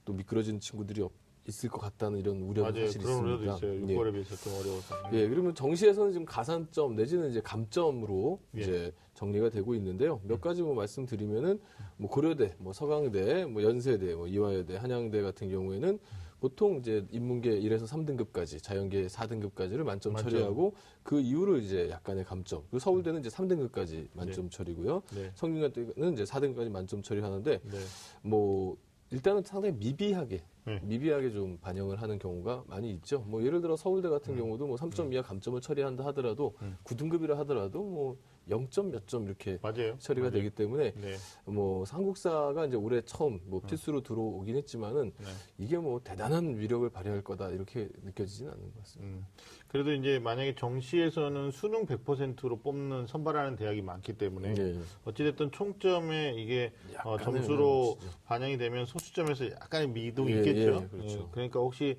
또 미끄러진 친구들이 있을 것 같다는 이런 우려가 맞아요. 사실 그런 우려도 있습니다. 있어요. 예. 6월에 비해서 좀 어려워서. 예, 그러면 정시에서는 지금 가산점 내지는 이제 감점으로 예. 이제 정리가 되고 있는데요. 몇 가지 뭐 말씀드리면은 뭐 고려대, 뭐 서강대, 뭐 연세대, 뭐 이화여대, 한양대 같은 경우에는 보통 이제 인문계 1에서 3등급까지, 자연계 4등급까지를 만점 만점. 처리하고 그 이후로 이제 약간의 감점. 그리고 서울대는 이제 3등급까지 만점 처리고요. 네. 성균관대는 이제 4등급까지 만점 처리하는데 네. 뭐 일단은 상당히 미비하게 네. 좀 반영을 하는 경우가 많이 있죠. 뭐 예를 들어 서울대 같은 경우도 뭐 3점 이하 감점을 처리한다 하더라도 9등급이라 하더라도 뭐 0점 몇 점 이렇게 맞아요. 처리가 맞아요. 되기 때문에 네. 뭐 한국사가 이제 올해 처음 뭐 필수로 들어오긴 했지만은 네. 이게 뭐 대단한 위력을 발휘할 거다 이렇게 느껴지진 않는 것 같습니다. 그래도 이제 만약에 정시에서는 수능 100%로 뽑는 선발하는 대학이 많기 때문에 예. 어찌됐든 총점에 이게 약간의 점수로 영향을 미치죠. 반영이 되면 소수점에서 약간의 미동이 예, 있겠죠. 예, 그렇죠. 그러니까 혹시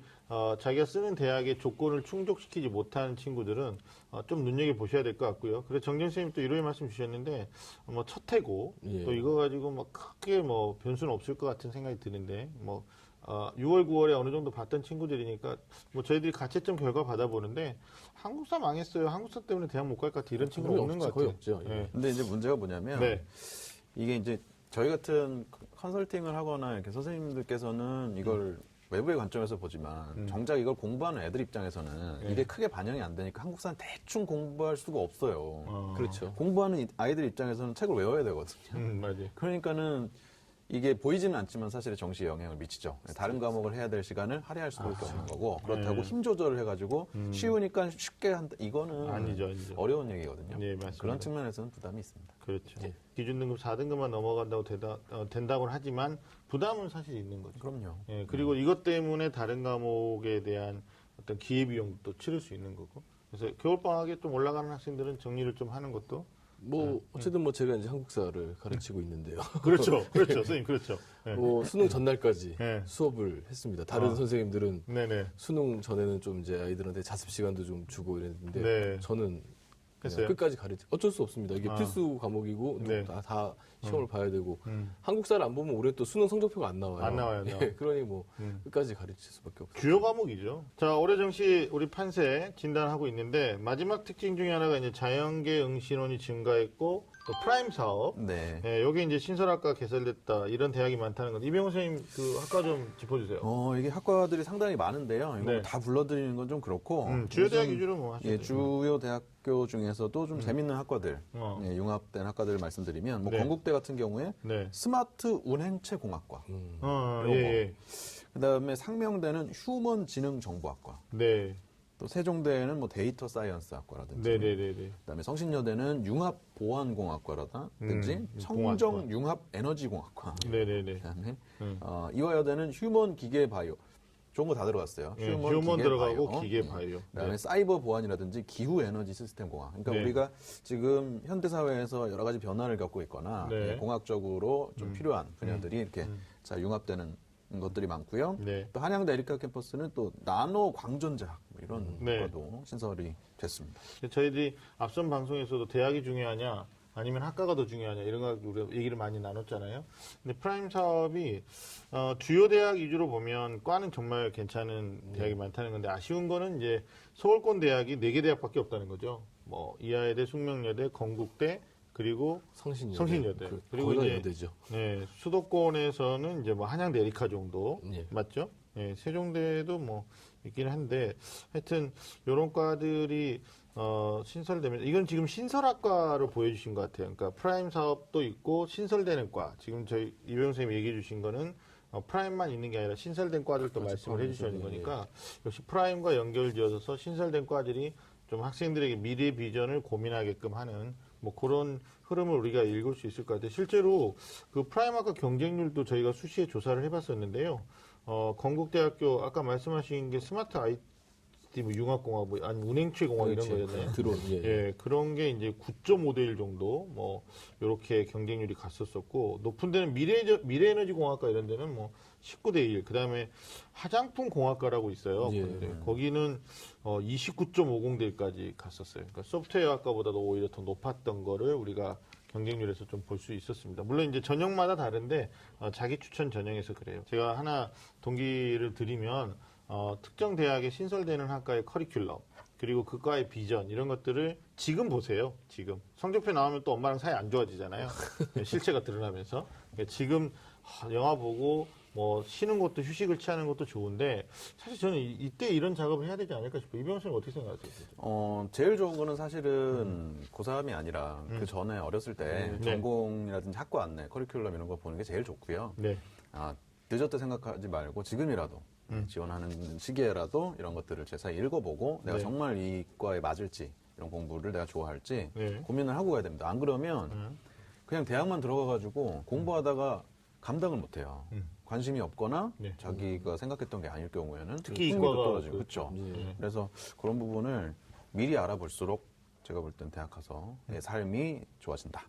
자기가 쓰는 대학의 조건을 충족시키지 못하는 친구들은 좀 눈여겨 보셔야 될 것 같고요. 그래서 정정 선생님 또 이런 말씀 주셨는데 뭐 첫 해고 예. 또 이거 가지고 뭐 크게 뭐 변수는 없을 것 같은 생각이 드는데 뭐 6월, 9월에 어느 정도 봤던 친구들이니까 뭐 저희들이 가채점 결과 받아보는데 한국사 망했어요. 한국사 때문에 대학 못 갈 것 같아. 이런 친구는 없는 것 거의 같아요. 없죠. 예. 근데 이제 문제가 뭐냐면 네. 이게 이제 저희 같은 컨설팅을 하거나 이렇게 선생님들께서는 이걸 외부의 관점에서 보지만 정작 이걸 공부하는 애들 입장에서는 이게 크게 반영이 안 되니까 한국사는 대충 공부할 수가 없어요. 그렇죠. 공부하는 아이들 입장에서는 책을 외워야 되거든요. 맞아요. 그러니까는 이게 보이지는 않지만 사실은 정시에 영향을 미치죠. 다른 과목을 해야 될 시간을 할애할 수밖에 없는 거고 그렇다고 힘 조절을 해가지고 쉬우니까 쉽게 한다. 이거는 아니죠. 어려운 얘기거든요. 네, 맞습니다. 그런 측면에서는 부담이 있습니다. 그렇죠. 예. 기준 등급 4등급만 넘어간다고 된다고는 하지만 부담은 사실 있는 거죠. 그럼요. 예, 그리고 이것 때문에 다른 과목에 대한 어떤 기회비용도 치를 수 있는 거고. 그래서 겨울방학에 좀 올라가는 학생들은 정리를 좀 하는 것도. 뭐 어쨌든 뭐 제가 이제 한국사를 가르치고 있는데요. 그렇죠. 그렇죠. 선생님, 그렇죠. 예. 뭐 수능 전날까지 네. 수업을 했습니다. 다른 선생님들은 네네. 수능 전에는 좀 이제 아이들한테 자습 시간도 좀 주고 이랬는데 네. 저는 그냥 했어요? 끝까지 가르치. 어쩔 수 없습니다. 이게 필수 과목이고 네. 다 시험을 봐야 되고 한국사를 안 보면 올해 또 수능 성적표가 안 나와요. 안 나와요, 안 나와요. 예, 그러니 뭐 끝까지 가르칠 수밖에 없어요. 주요 과목이죠. 자, 올해 정시 우리 판세 진단하고 있는데 마지막 특징 중에 하나가 이제 자연계 응시론이 증가했고 또 프라임 사업. 네. 예, 여기 이제 신설학과 개설됐다 이런 대학이 많다는 건데 이병호 선생님 그 학과 좀 짚어주세요. 이게 학과들이 상당히 많은데요. 이거 네. 다 불러드리는 건 좀 그렇고. 주요 대학 요즘, 위주로 뭐 하시죠. 예, 주요 대학교 중에서도 좀 재밌는 학과들, 예, 융합된 학과들을 말씀드리면, 뭐 네. 건국대 같은 경우에 네. 스마트 운행체 공학과, 예, 요거. 예. 그다음에 상명대는 휴먼 지능 정보학과, 네. 또 세종대는 뭐 데이터 사이언스 학과라든지, 네네네네. 그다음에 성신여대는 융합 보안공학과라든지 청정 공학과. 융합 에너지공학과, 네네네. 그다음에 이화여대는 휴먼 기계 바이오. 좋은 거 다 들어갔어요. 예, 휴먼 기계 들어가고 바이오. 기계 바이오. 그다음에 네. 사이버 보안이라든지 기후 에너지 시스템 공학. 그러니까 네. 우리가 지금 현대 사회에서 여러 가지 변화를 겪고 있거나 네. 예, 공학적으로 좀 필요한 분야들이 이렇게 자 융합되는 것들이 많고요. 네. 또 한양대 에리카 캠퍼스는 또 나노 광전자학 뭐 이런 네. 것도 신설이 됐습니다. 저희들이 앞선 방송에서도 대학이 중요하냐 아니면 학과가 더 중요하냐 이런 거 우리가 얘기를 많이 나눴잖아요. 근데 프라임 사업이 주요 대학 위주로 보면 과는 정말 괜찮은 대학이 많다는 건데 아쉬운 거는 이제 서울권 대학이 4개 대학밖에 없다는 거죠. 뭐 이화여대, 숙명여대, 건국대 그리고 성신여대. 그리고 거의 다 이제 여대죠. 네, 수도권에서는 이제 뭐 한양대 에리카 정도 예. 맞죠? 예, 세종대도 뭐 있긴 한데 하여튼 이런 과들이 신설되면 이건 지금 신설학과로 보여주신 것 같아요. 그러니까 프라임 사업도 있고 신설되는 과. 지금 저희 이병훈 선생님이 얘기해 주신 거는 프라임만 있는 게 아니라 신설된 과들도 말씀을 해주시는 거니까 역시 프라임과 연결지어서 신설된 과들이 좀 학생들에게 미래 비전을 고민하게끔 하는 뭐 그런 흐름을 우리가 읽을 수 있을 것 같아요. 실제로 그 프라임학과 경쟁률도 저희가 수시에 조사를 해봤었는데요. 건국대학교 아까 말씀하신 게 스마트 IT 뭐 융합공학 뭐 아니면 운행체 공학 이런 거였나요? 드론. 예. 예, 그런 게 이제 9.5대 1 정도 뭐 이렇게 경쟁률이 갔었었고 높은 데는 미래에너지 공학과 이런 데는 뭐 19대 1. 그다음에 화장품 공학과라고 있어요. 예. 근데 거기는 29.50대 1까지 갔었어요. 그러니까 소프트웨어 학과보다도 오히려 더 높았던 거를 우리가 경쟁률에서 좀 볼 수 있었습니다. 물론 이제 전형마다 다른데 자기 추천 전형에서 그래요. 제가 하나 동기를 드리면 특정 대학에 신설되는 학과의 커리큘럼 그리고 그 과의 비전 이런 것들을 지금 보세요. 지금 성적표 나오면 또 엄마랑 사이 안 좋아지잖아요. 실체가 드러나면서 그러니까 지금 영화 보고 뭐 쉬는 것도 휴식을 취하는 것도 좋은데 사실 저는 이때 이런 작업을 해야 되지 않을까 싶어요. 이병헌 선생님 어떻게 생각하세요? 제일 좋은 거는 사실은 고3이 아니라 그 전에 어렸을 때 네. 전공이라든지 학과 안내, 커리큘럼 이런 거 보는 게 제일 좋고요. 네. 늦었다 생각하지 말고 지금이라도 지원하는 시기에라도 이런 것들을 제사에 읽어보고 내가 네. 정말 이 과에 맞을지 이런 공부를 내가 좋아할지 네. 고민을 하고 가야 됩니다. 안 그러면 그냥 대학만 들어가가지고 공부하다가 감당을 못해요. 관심이 없거나 네. 자기가 생각했던 게 아닐 경우에는 특히 흥미도 이과가 떨어지고 그렇죠. 예. 그래서 그런 부분을 미리 알아볼수록 제가 볼 땐 대학 가서 내 삶이 좋아진다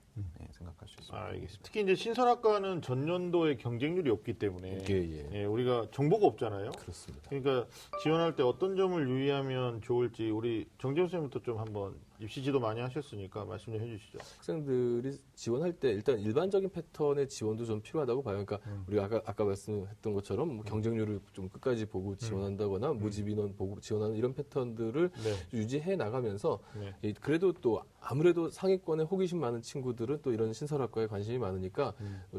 생각할 수 있습니다. 알겠습니다. 특히 이제 신설학과는 전년도에 경쟁률이 없기 때문에 예. 우리가 정보가 없잖아요. 그렇습니다. 그러니까 지원할 때 어떤 점을 유의하면 좋을지 우리 정재훈 선생님부터 좀 한번 입시 지도 많이 하셨으니까 말씀 좀 해주시죠. 학생들이 지원할 때 일단 일반적인 패턴의 지원도 좀 필요하다고 봐요. 그러니까 우리가 아까 말씀했던 것처럼 뭐 경쟁률을 좀 끝까지 보고 지원한다거나 모집 인원 보고 지원하는 이런 패턴들을 네. 유지해 나가면서 네. 그래도 또 아무래도 상위권에 호기심 많은 친구들은 또 이런 신설학과에 관심이 많으니까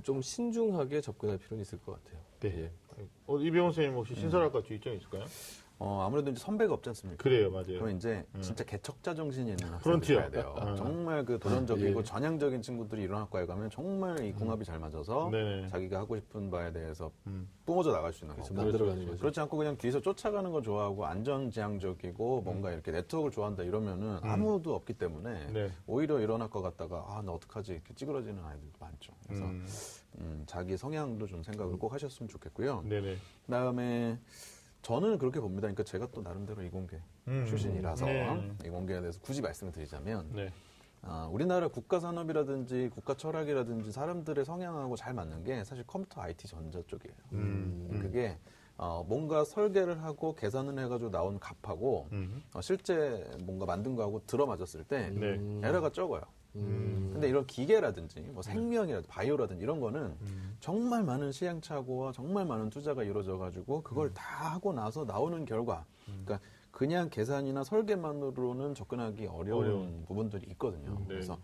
좀 신중하게 접근할 필요는 있을 것 같아요. 네. 예. 이병헌 선생님 혹시 신설학과 주의점 있을까요? 아무래도 이제 선배가 없지 않습니까? 그래요, 맞아요. 그럼 이제 진짜 개척자 정신이 있는 프론티어. 학생들이 가야 돼요. 정말 그 도전적이고 예. 전향적인 친구들이 이런 학과에 가면 정말 이 궁합이 잘 맞아서 네네. 자기가 하고 싶은 바에 대해서 뿜어져 나갈 수 있는 거죠. 만들어가는 거죠. 그렇지 않고 그냥 뒤에서 쫓아가는 거 좋아하고 안전지향적이고 뭔가 이렇게 네트워크를 좋아한다 이러면은 아무도 없기 때문에 네. 오히려 이런 학과 갔다가 나 어떡하지 이렇게 찌그러지는 아이들도 많죠. 그래서 자기 성향도 좀 생각을 꼭 하셨으면 좋겠고요. 네네. 그다음에 저는 그렇게 봅니다. 그러니까 제가 또 나름대로 이공계 출신이라서 네. 이공계에 대해서 굳이 말씀을 드리자면 네. 우리나라 국가 산업이라든지 국가 철학이라든지 사람들의 성향하고 잘 맞는 게 사실 컴퓨터 IT 전자 쪽이에요. 그게 뭔가 설계를 하고 계산을 해가지고 나온 값하고 실제 뭔가 만든 거하고 들어맞았을 때 네. 에러가 적어요. 근데 이런 기계라든지 뭐 생명이라든지 바이오라든지 이런 거는 정말 많은 시행착오와 정말 많은 투자가 이루어져 가지고 그걸 다 하고 나서 나오는 결과 그러니까 그냥 계산이나 설계만으로는 접근하기 어려운 부분들이 있거든요. 네. 그래서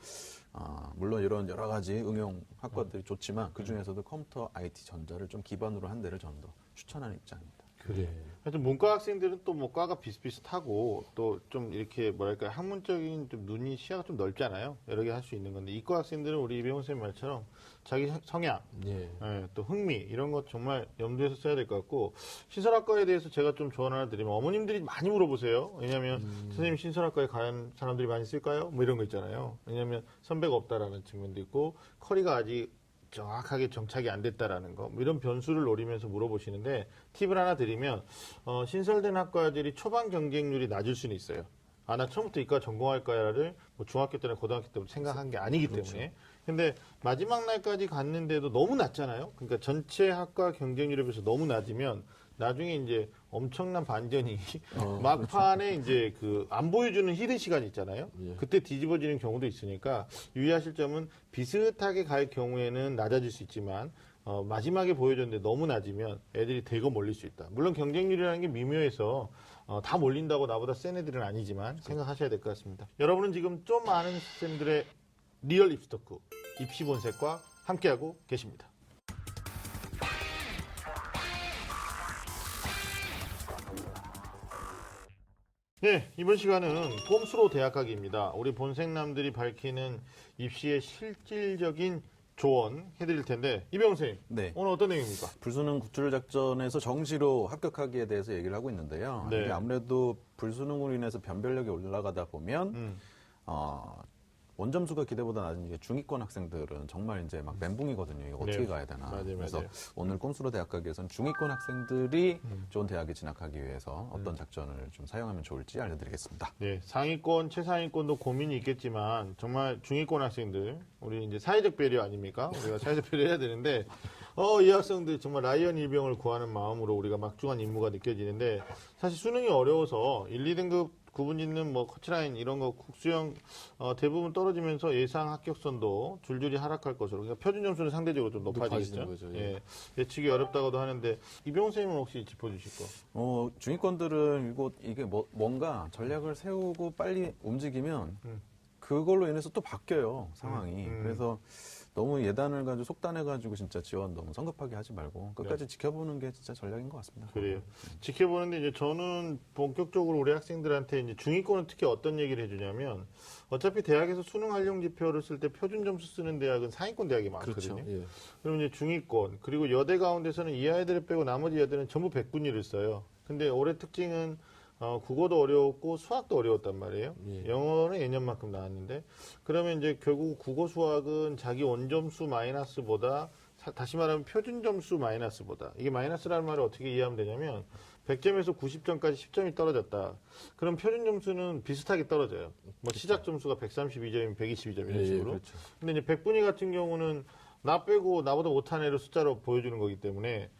물론 이런 여러 가지 응용 학과들이 좋지만 그 중에서도 컴퓨터 IT 전자를 좀 기반으로 한 데를 저는 더 추천하는 입장입니다. 그래. 하여튼 문과 학생들은 또 뭐 과가 비슷비슷하고 또 좀 이렇게 뭐랄까 학문적인 좀 눈이 시야가 좀 넓잖아요. 여러 개 할 수 있는 건데 이과 학생들은 우리 이병헌 선생님 말처럼 자기 성향, 예. 또 흥미 이런 것 정말 염두에서 써야 될 것 같고 신설학과에 대해서 제가 좀 조언 하나 드리면 어머님들이 많이 물어보세요. 왜냐하면 선생님 신설학과에 간 사람들이 많이 쓸까요? 뭐 이런 거 있잖아요. 왜냐하면 선배가 없다라는 측면도 있고 커리가 아직 정확하게 정착이 안 됐다라는 거, 뭐 이런 변수를 노리면서 물어보시는데 팁을 하나 드리면 신설된 학과들이 초반 경쟁률이 낮을 수는 있어요. 나 처음부터 이과 전공할 거야를 뭐 중학교 때나 고등학교 때부터 생각한 게 아니기 때문에. 근데 마지막 날까지 갔는데도 너무 낮잖아요. 그러니까 전체 학과 경쟁률에 비해서 너무 낮으면 나중에 이제 엄청난 반전이 막판에 이제 그 안 보여주는 히든 시간 있잖아요. 예. 그때 뒤집어지는 경우도 있으니까 유의하실 점은 비슷하게 갈 경우에는 낮아질 수 있지만 마지막에 보여줬는데 너무 낮으면 애들이 대거 몰릴 수 있다. 물론 경쟁률이라는 게 미묘해서 다 몰린다고 나보다 센 애들은 아니지만 생각하셔야 될 것 같습니다. 여러분은 지금 좀 아는 쌤들의 리얼 입시토크 입시 본색과 함께하고 계십니다. 네, 이번 시간은 꼼수로 대학가기입니다. 우리 본색남들이 밝히는 입시의 실질적인 조언 해드릴 텐데 이병헌 선생님, 네. 오늘 어떤 내용입니까? 불수능 구출 작전에서 정시로 합격하기에 대해서 얘기를 하고 있는데요. 네. 이게 아무래도 불수능으로 인해서 변별력이 올라가다 보면 원점수가 기대보다 낮은 이제 중위권 학생들은 정말 이제 막 멘붕이거든요. 이거 어떻게 네. 가야 되나. 맞아요, 그래서 맞아요. 오늘 꼼수로 대학 가기 위해서는 중위권 학생들이 좋은 대학에 진학하기 위해서 어떤 작전을 좀 사용하면 좋을지 알려드리겠습니다. 네, 상위권, 최상위권도 고민이 있겠지만 정말 중위권 학생들, 우리 이제 사회적 배려 아닙니까? 우리가 사회적 배려 해야 되는데 이 학생들 정말 라이언 일병을 구하는 마음으로 우리가 막중한 임무가 느껴지는데 사실 수능이 어려워서 1, 2등급 구분 있는 뭐 커트라인 이런 거 국수형 대부분 떨어지면서 예상 합격선도 줄줄이 하락할 것으로 그러니까 표준 점수는 상대적으로 좀 높아지겠죠. 높아지는 거죠, 예. 예. 예측이 어렵다고도 하는데 이병훈 선생님은 혹시 짚어주실 거? 중위권들은 이게 뭔가 전략을 세우고 빨리 움직이면 그걸로 인해서 또 바뀌어요 상황이. 그래서 너무 예단을 가지고 속단해가지고 진짜 지원 너무 성급하게 하지 말고 끝까지 지켜보는 게 진짜 전략인 것 같습니다. 그래요. 지켜보는데 이제 저는 본격적으로 우리 학생들한테 이제 중위권은 특히 어떤 얘기를 해주냐면 어차피 대학에서 수능 활용 지표를 쓸 때 표준 점수 쓰는 대학은 상위권 대학이 많거든요. 그렇죠. 예. 그럼 이제 중위권 그리고 여대 가운데서는 이 아이들을 빼고 나머지 여대는 전부 100분위를 써요. 근데 올해 특징은 국어도 어려웠고 수학도 어려웠단 말이에요. 예. 영어는 예년만큼 나왔는데 그러면 이제 결국 국어 수학은 자기 원점수 마이너스보다 다시 말하면 표준 점수 마이너스보다 이게 마이너스라는 말을 어떻게 이해하면 되냐면 100점에서 90점까지 10점이 떨어졌다. 그럼 표준 점수는 비슷하게 떨어져요. 뭐 시작 점수가 132점이면 122점 이런 예, 식으로. 그렇죠. 근데 이제 100분위 같은 경우는 나 빼고 나보다 못한 애를 숫자로 보여주는 거기 때문에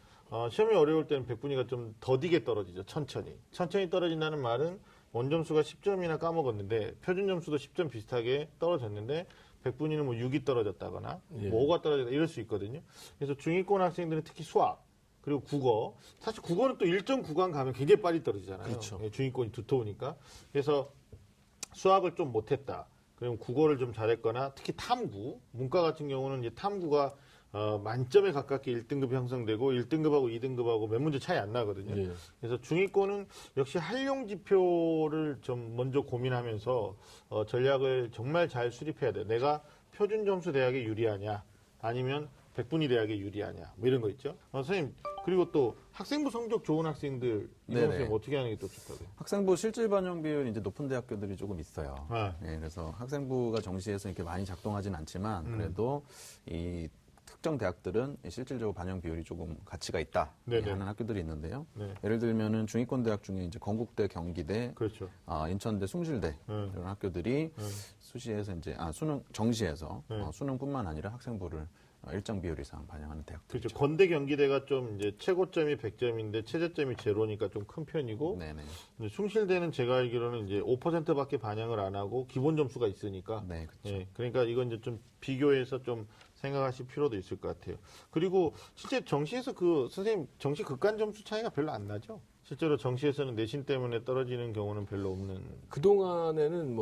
시험이 어려울 때는 100분위가 좀 더디게 떨어지죠. 천천히. 천천히 떨어진다는 말은 원점수가 10점이나 까먹었는데 표준 점수도 10점 비슷하게 떨어졌는데 100분위는 뭐 6이 떨어졌다거나 예. 뭐 5가 떨어졌다 이럴 수 있거든요. 그래서 중위권 학생들은 특히 수학 그리고 국어 사실 국어는 또 일정 구간 가면 굉장히 빨리 떨어지잖아요. 그렇죠. 예, 중위권이 두터우니까. 그래서 수학을 좀 못했다. 그럼 국어를 좀 잘했거나 특히 탐구 문과 같은 경우는 이제 탐구가 만점에 가깝게 1등급 형성되고 1등급하고 2등급하고 몇 문제 차이 안 나거든요. 예. 그래서 중위권은 역시 활용 지표를 좀 먼저 고민하면서 전략을 정말 잘 수립해야 돼요. 내가 표준 점수 대학에 유리하냐 아니면 백분위 대학에 유리하냐 뭐 이런 거 있죠. 선생님 그리고 또 학생부 성적 좋은 학생들 이런 네네. 선생님 어떻게 하는 게 또 좋다고요? 학생부 실질 반영 비율이 이제 높은 대학교들이 조금 있어요. 네. 네, 그래서 학생부가 정시에서 이렇게 많이 작동하진 않지만 그래도 이 특정 대학들은 실질적으로 반영 비율이 조금 가치가 있다 네네. 하는 학교들이 있는데요. 네. 예를 들면은 중위권 대학 중에 이제 건국대, 경기대, 그렇죠. 인천대, 숭실대 이런 학교들이 수시에서 이제 수능 정시에서 네. 수능뿐만 아니라 학생부를 일정 비율 이상 반영하는 대학들. 그렇죠. 건대 경기대가 좀 이제 최고점이 100점인데 최저점이 제로니까 좀 큰 편이고 네네. 이제 숭실대는 제가 알기로는 이제 5%밖에 반영을 안 하고 기본 점수가 있으니까 네, 그렇죠. 예, 그러니까 이건 이제 좀 비교해서 좀 생각하실 필요도 있을 것 같아요. 그리고 실제 정시에서 그 선생님 정시 극간 점수 차이가 별로 안 나죠? 실제로 정시에서는 내신 때문에 떨어지는 경우는 별로 없는. 그동안에는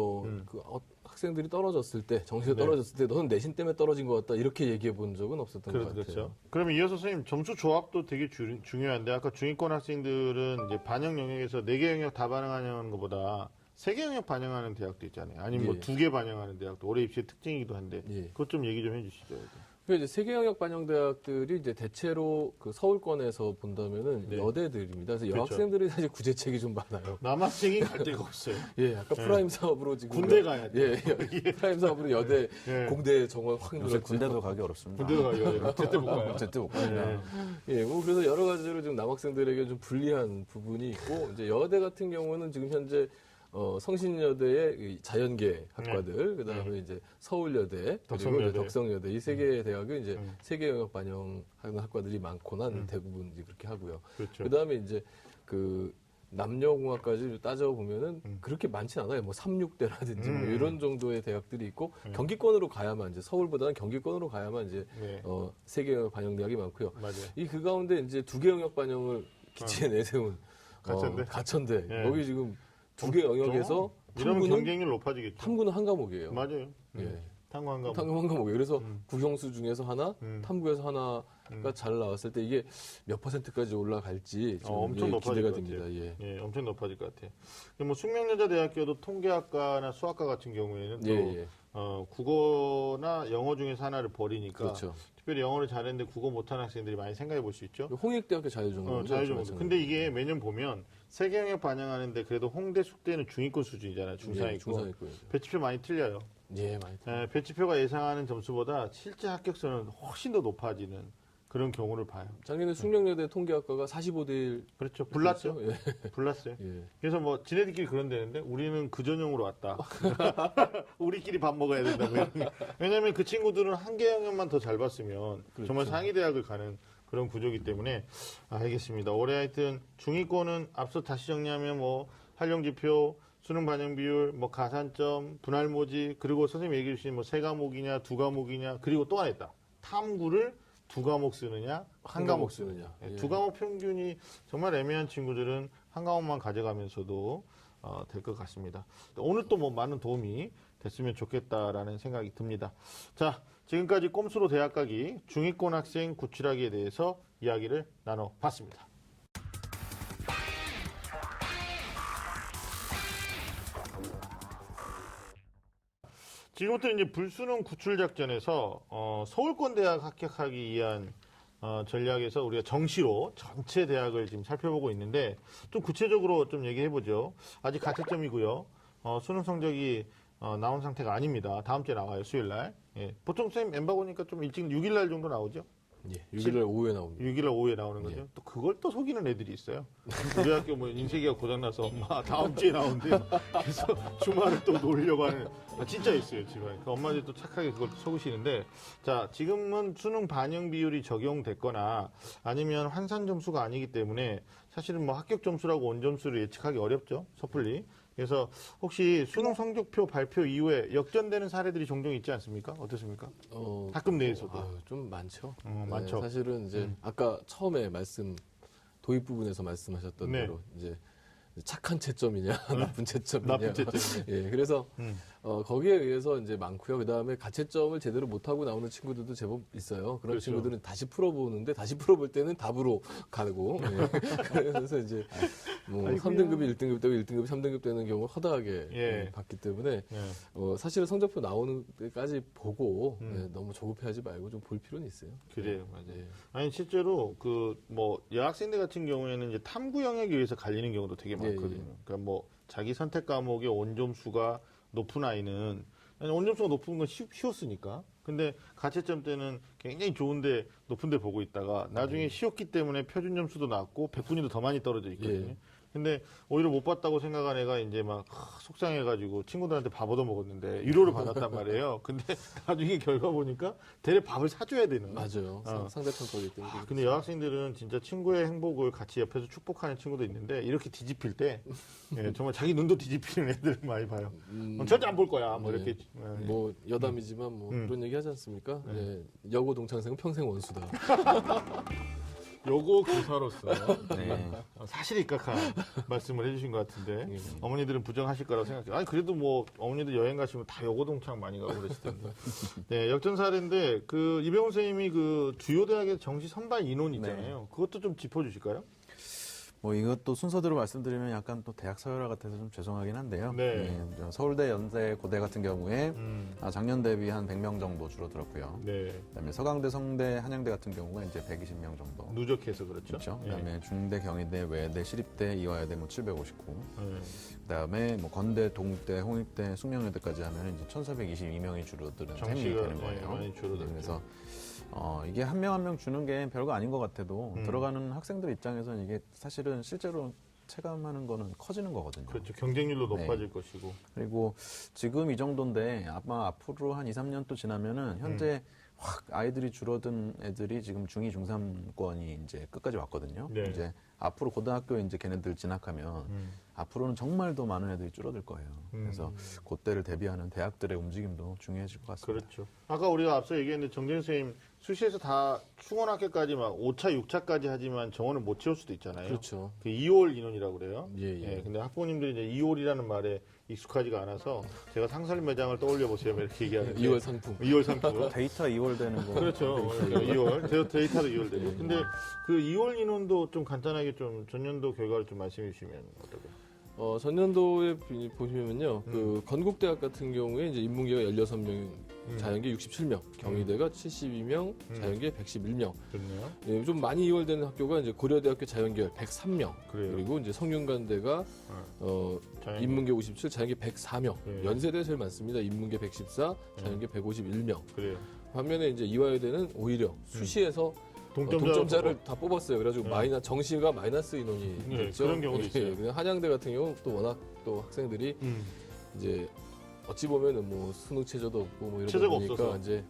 학생들이 떨어졌을 때, 정시에 네. 떨어졌을 때, 너는 내신 때문에 떨어진 것 같다. 이렇게 얘기해 본 적은 없었던 것 같아요. 그렇죠. 그러면 이어서 선생님 점수 조합도 되게 중요한데 아까 중위권 학생들은 이제 반영 영역에서 4개 영역 다 반영하는 것보다 3개 영역 반영하는 대학도 있잖아요. 아니면 뭐 예. 2개 반영하는 대학도 올해 입시의 특징이기도 한데 예. 그것 좀 얘기 좀 해주시죠. 이제 세계 영역 반영 대학들이 이제 대체로 그 서울권에서 본다면은 네. 여대들입니다. 그래서 그렇죠. 여학생들이 사실 구제책이 좀 많아요. 남학생이 갈 데가 없어요. 예, 약간 프라임 사업으로 지금 군대 가야 돼. 예, 프라임 사업으로 여대 예. 공대 정원 확 요새 늘었죠. 군대도 가기 어렵습니다. 군대도 가요. 제때 못 가요. 제때 못 갑니다. 예, 뭐 그래서 여러 가지로 지금 남학생들에게 좀 불리한 부분이 있고 이제 여대 같은 경우는 지금 현재 성신여대의 이 자연계 학과들, 그다음에 이제 서울여대, 그리고 덕성여대. 이제 덕성여대 이 세 개의 대학은 이제 세계 영역 반영하는 학과들이 많고는 대부분 이제 그렇게 하고요. 그렇죠. 그다음에 이제 그 남녀공학까지 따져 보면은 그렇게 많지 않아요. 뭐 36대라든지 뭐 이런 정도의 대학들이 있고 경기권으로 가야만 이제 서울보다는 경기권으로 가야만 이제 네. 세계 영역 반영 대학이 많고요. 맞아요. 이 그 가운데 이제 2개 영역 반영을 기치에 내세운 가천대? 가천대. 예. 여기 지금 2개 영역에서 이러면 탐구는 경쟁률 높아지겠죠. 탐구는 한 과목이에요. 맞아요. 예. 탐구 한 과목. 탐구 한 과목이에요. 그래서 국영수 중에서 하나, 탐구에서 하나가 잘 나왔을 때 이게 몇 %까지 올라갈지 지금 엄청 예, 높아질 기대가 것 됩니다. 같아요. 예. 예, 엄청 높아질 것 같아요. 뭐 숙명여자대학교도 통계학과나 수학과 같은 경우에는 또 예. 국어나 영어 중에서 하나를 버리니까 그렇죠. 특별히 영어를 잘했는데 국어 못하는 학생들이 많이 생각해 볼 수 있죠. 홍익대학교 자유전공. 자유전공. 근데 이게 매년 보면 세계 영역 반영하는데 그래도 홍대, 숙대는 중위권 수준이잖아요. 중상위권. 중상위권. 배치표 많이 틀려요. 예, 많이. 배치표가 예상하는 점수보다 실제 합격선은 훨씬 더 높아지는 그런 경우를 봐요. 작년에 숙명여대 통계학과가 45대 1. 그렇죠. 불났죠. 예. 불났어요. 예. 그래서 뭐 지네들끼리 그런다는데 우리는 그 전형으로 왔다. 우리끼리 밥 먹어야 된다고. 왜냐하면 그 친구들은 한 개 학년만 더 잘 봤으면 그렇죠. 정말 상위 대학을 가는 그런 구조이기 때문에 알겠습니다. 올해 하여튼 중위권은 앞서 다시 정리하면 뭐 활용지표, 수능 반영 비율, 뭐 가산점, 분할 모집, 그리고 선생님 얘기해 주신 뭐 세 과목이냐, 두 과목이냐, 그리고 또 하나 있다. 탐구를 두 과목 쓰느냐, 한 과목 쓰느냐. 예. 두 과목 평균이 정말 애매한 친구들은 한 과목만 가져가면서도 될 것 같습니다. 오늘 또 뭐 많은 도움이 됐으면 좋겠다라는 생각이 듭니다. 자, 지금까지 꼼수로 대학 가기 중위권 학생 구출하기에 대해서 이야기를 나눠봤습니다. 지금부터 이제 불수능 구출 작전에서 서울권 대학 합격하기 위한 전략에서 우리가 정시로 전체 대학을 지금 살펴보고 있는데 좀 구체적으로 좀 얘기해 보죠. 아직 가채점이고요. 수능 성적이 나온 상태가 아닙니다. 다음 주에 나와요. 수요일 날. 예. 보통 선생님 엠바 보니까 좀 일찍 6일 날 정도 나오죠. 예. 6일날 오후에 나옵니다. 6일 날 오후에 나오는 거죠. 예. 또 그걸 또 속이는 애들이 있어요. 우리 학교 뭐 인쇄기가 고장나서 엄마 다음 주에 나온대요. 그래서 주말을 또 놀려고 하는 진짜 있어요 집안에. 그 엄마들이 또 착하게 그걸 속으시는데 자 지금은 수능 반영 비율이 적용됐거나 아니면 환산 점수가 아니기 때문에 사실은 뭐 합격 점수라고 온 점수를 예측하기 어렵죠 섣불리. 그래서 혹시 수능 성적표 발표 이후에 역전되는 사례들이 종종 있지 않습니까? 어떻습니까? 학급 내에서도. 좀 많죠. 많죠. 사실은 이제 아까 처음에 도입 부분에서 말씀하셨던 네. 대로 이제 착한 채점이냐, 나쁜 채점이냐. 나쁜 채점. 예, 그래서 거기에 의해서 이제 많고요. 그 다음에 가채점을 제대로 못하고 나오는 친구들도 제법 있어요. 그런 그렇죠. 친구들은 다시 풀어보는데 다시 풀어볼 때는 답으로 가고. 예. 그래서 이제 뭐 아이고야. 3등급이 1등급 되고 1등급이 3등급 되는 경우가 허다하게 예. 봤기 때문에 예. 사실은 성적표 나오는 데까지 보고 너무 조급해하지 말고 좀 볼 필요는 있어요. 그래요, 맞아요. 예. 아니 실제로 그 뭐 여학생들 같은 경우에는 이제 탐구 영역에 의해서 갈리는 경우도 되게 많거든요. 예. 그러니까 뭐 자기 선택 과목의 온점수가 높은 아이는 아니, 온점수가 높은 건 쉬웠으니까. 근데 가채점 때는 굉장히 좋은데 높은데 보고 있다가 나중에 쉬웠기 때문에 표준 점수도 낮고 100분위도 더 많이 떨어져 있거든요. 예. 근데 오히려 못 봤다고 생각한 애가 이제 막 속상해가지고 친구들한테 밥 얻어먹었는데 위로를 받았단 말이에요. 근데 나중에 결과 보니까 대래 밥을 사줘야 되는 거야. 맞아요. 상대평가이기 때문에. 근데 여학생들은 진짜 친구의 행복을 같이 옆에서 축복하는 친구도 있는데 이렇게 뒤집힐 때 예, 정말 자기 눈도 뒤집히는 애들을 많이 봐요. 절대 안 볼 거야. 뭐 네. 이렇게. 예. 뭐 여담이지만 뭐 그런 얘기 하지 않습니까? 예, 여고 동창생은 평생 원수다. 요거 교사로서 네. 사실 입각한 말씀을 해주신 것 같은데 예. 어머니들은 부정하실 거라고 생각해요. 아니 그래도 뭐 어머니들 여행 가시면 다 요고 동창 많이 가고 그러실 텐데. 네, 역전 사례인데 그 이병훈 선생님이 그 주요 대학의 정시 선발 인원 있잖아요. 그것도 좀 짚어주실까요? 뭐 이것도 순서대로 말씀드리면 약간 또 대학 서열화 같아서 좀 죄송하긴 한데요. 네. 저 서울대, 연세, 고대 같은 경우에 작년 대비 한 100명 정도 줄어들었고요. 네, 그다음에 서강대, 성대, 한양대 같은 경우가 이제 120명 정도. 누적해서 그렇죠. 그렇죠. 예. 그다음에 중대, 경희대, 외대, 시립대, 이화여대 뭐 759. 예. 그다음에 뭐 건대, 동국대, 홍익대, 숙명여대까지 하면 이제 1,422명이 줄어드는 셈이 정시가 되는 거예요. 많이 줄어들었죠. 그래서 이게 한 명 한 명 주는 게 별거 아닌 것 같아도 들어가는 학생들 입장에서는 이게 사실은 실제로 체감하는 거는 커지는 거거든요. 그렇죠. 경쟁률도 네. 높아질 것이고. 그리고 지금 이 정도인데 아마 앞으로 한 2, 3년 또 지나면은 현재 확 아이들이 줄어든 애들이 지금 중2, 중3권이 이제 끝까지 왔거든요. 네. 이제 앞으로 고등학교에 이제 걔네들 진학하면 앞으로는 정말 더 많은 애들이 줄어들 거예요. 그래서 그때를 대비하는 대학들의 움직임도 중요해질 것 같습니다. 그렇죠. 아까 우리가 앞서 얘기했는데 정재윤 선생님 수시에서 다 충원학교까지 막 5차, 6차까지 하지만 정원을 못 채울 수도 있잖아요. 그렇죠. 그 2월 인원이라고 그래요. 예. 근데 학부모님들이 이제 2월이라는 말에 익숙하지가 않아서 제가 상설 매장을 떠올려 보세요. 이렇게 얘기하는데 2월 상품. 2월 상품. 데이터 2월 되는 거. 그렇죠. 2월. 데이터도 2월 되고. 근데 그 2월 인원도 좀 간단하게 좀 전년도 결과를 좀 말씀해 주시면 어떨까요? 전년도에 보시면요, 그 건국대학 같은 경우에 이제 인문계가 16명, 자연계 67명, 경희대가 72명, 자연계 111명. 좋네요. 예, 좀 많이 이월되는 학교가 이제 고려대학교 자연계열 103명, 그래요. 그리고 이제 성균관대가 자연계. 인문계 57, 자연계 104명, 네. 연세대 제일 많습니다. 인문계 114, 자연계 151명. 그래요. 반면에 이제 이화여대는 오히려 수시에서 동점자를 다 뽑았어요. 그래가지고 정시가 마이너스 인원이 네, 됐죠. 그런 경우도 있어요. 그냥 한양대 같은 경우 또 워낙 또 학생들이 이제 어찌 보면은 뭐 수능 체제도 없고 뭐 이러다 체제가 보니까 없어서. 이제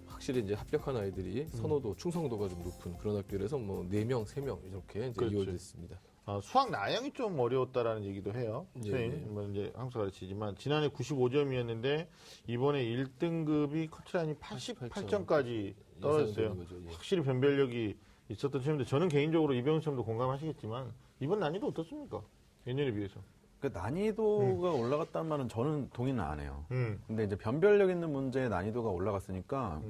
확실히 이제 합격한 아이들이 선호도 충성도가 좀 높은 그런 학교라서 뭐 4명, 3명 이렇게 이제 그렇죠. 이루어졌습니다. 수학 나형이 좀 어려웠다라는 얘기도 해요. 예, 선생님, 뭐 이제 한국사 가르치지만 지난해 95점이었는데 이번에 1등급이 커트라인이 88점까지 떨어졌어요. 거죠. 예. 확실히 변별력이 있었던 시험인데 저는 개인적으로 이병훈 시험도 공감하시겠지만 이번 난이도 어떻습니까? 예년에 비해서. 그 난이도가 올라갔다는 말은 저는 동의는 안 해요. 음. 근데 이제 변별력 있는 문제의 난이도가 올라갔으니까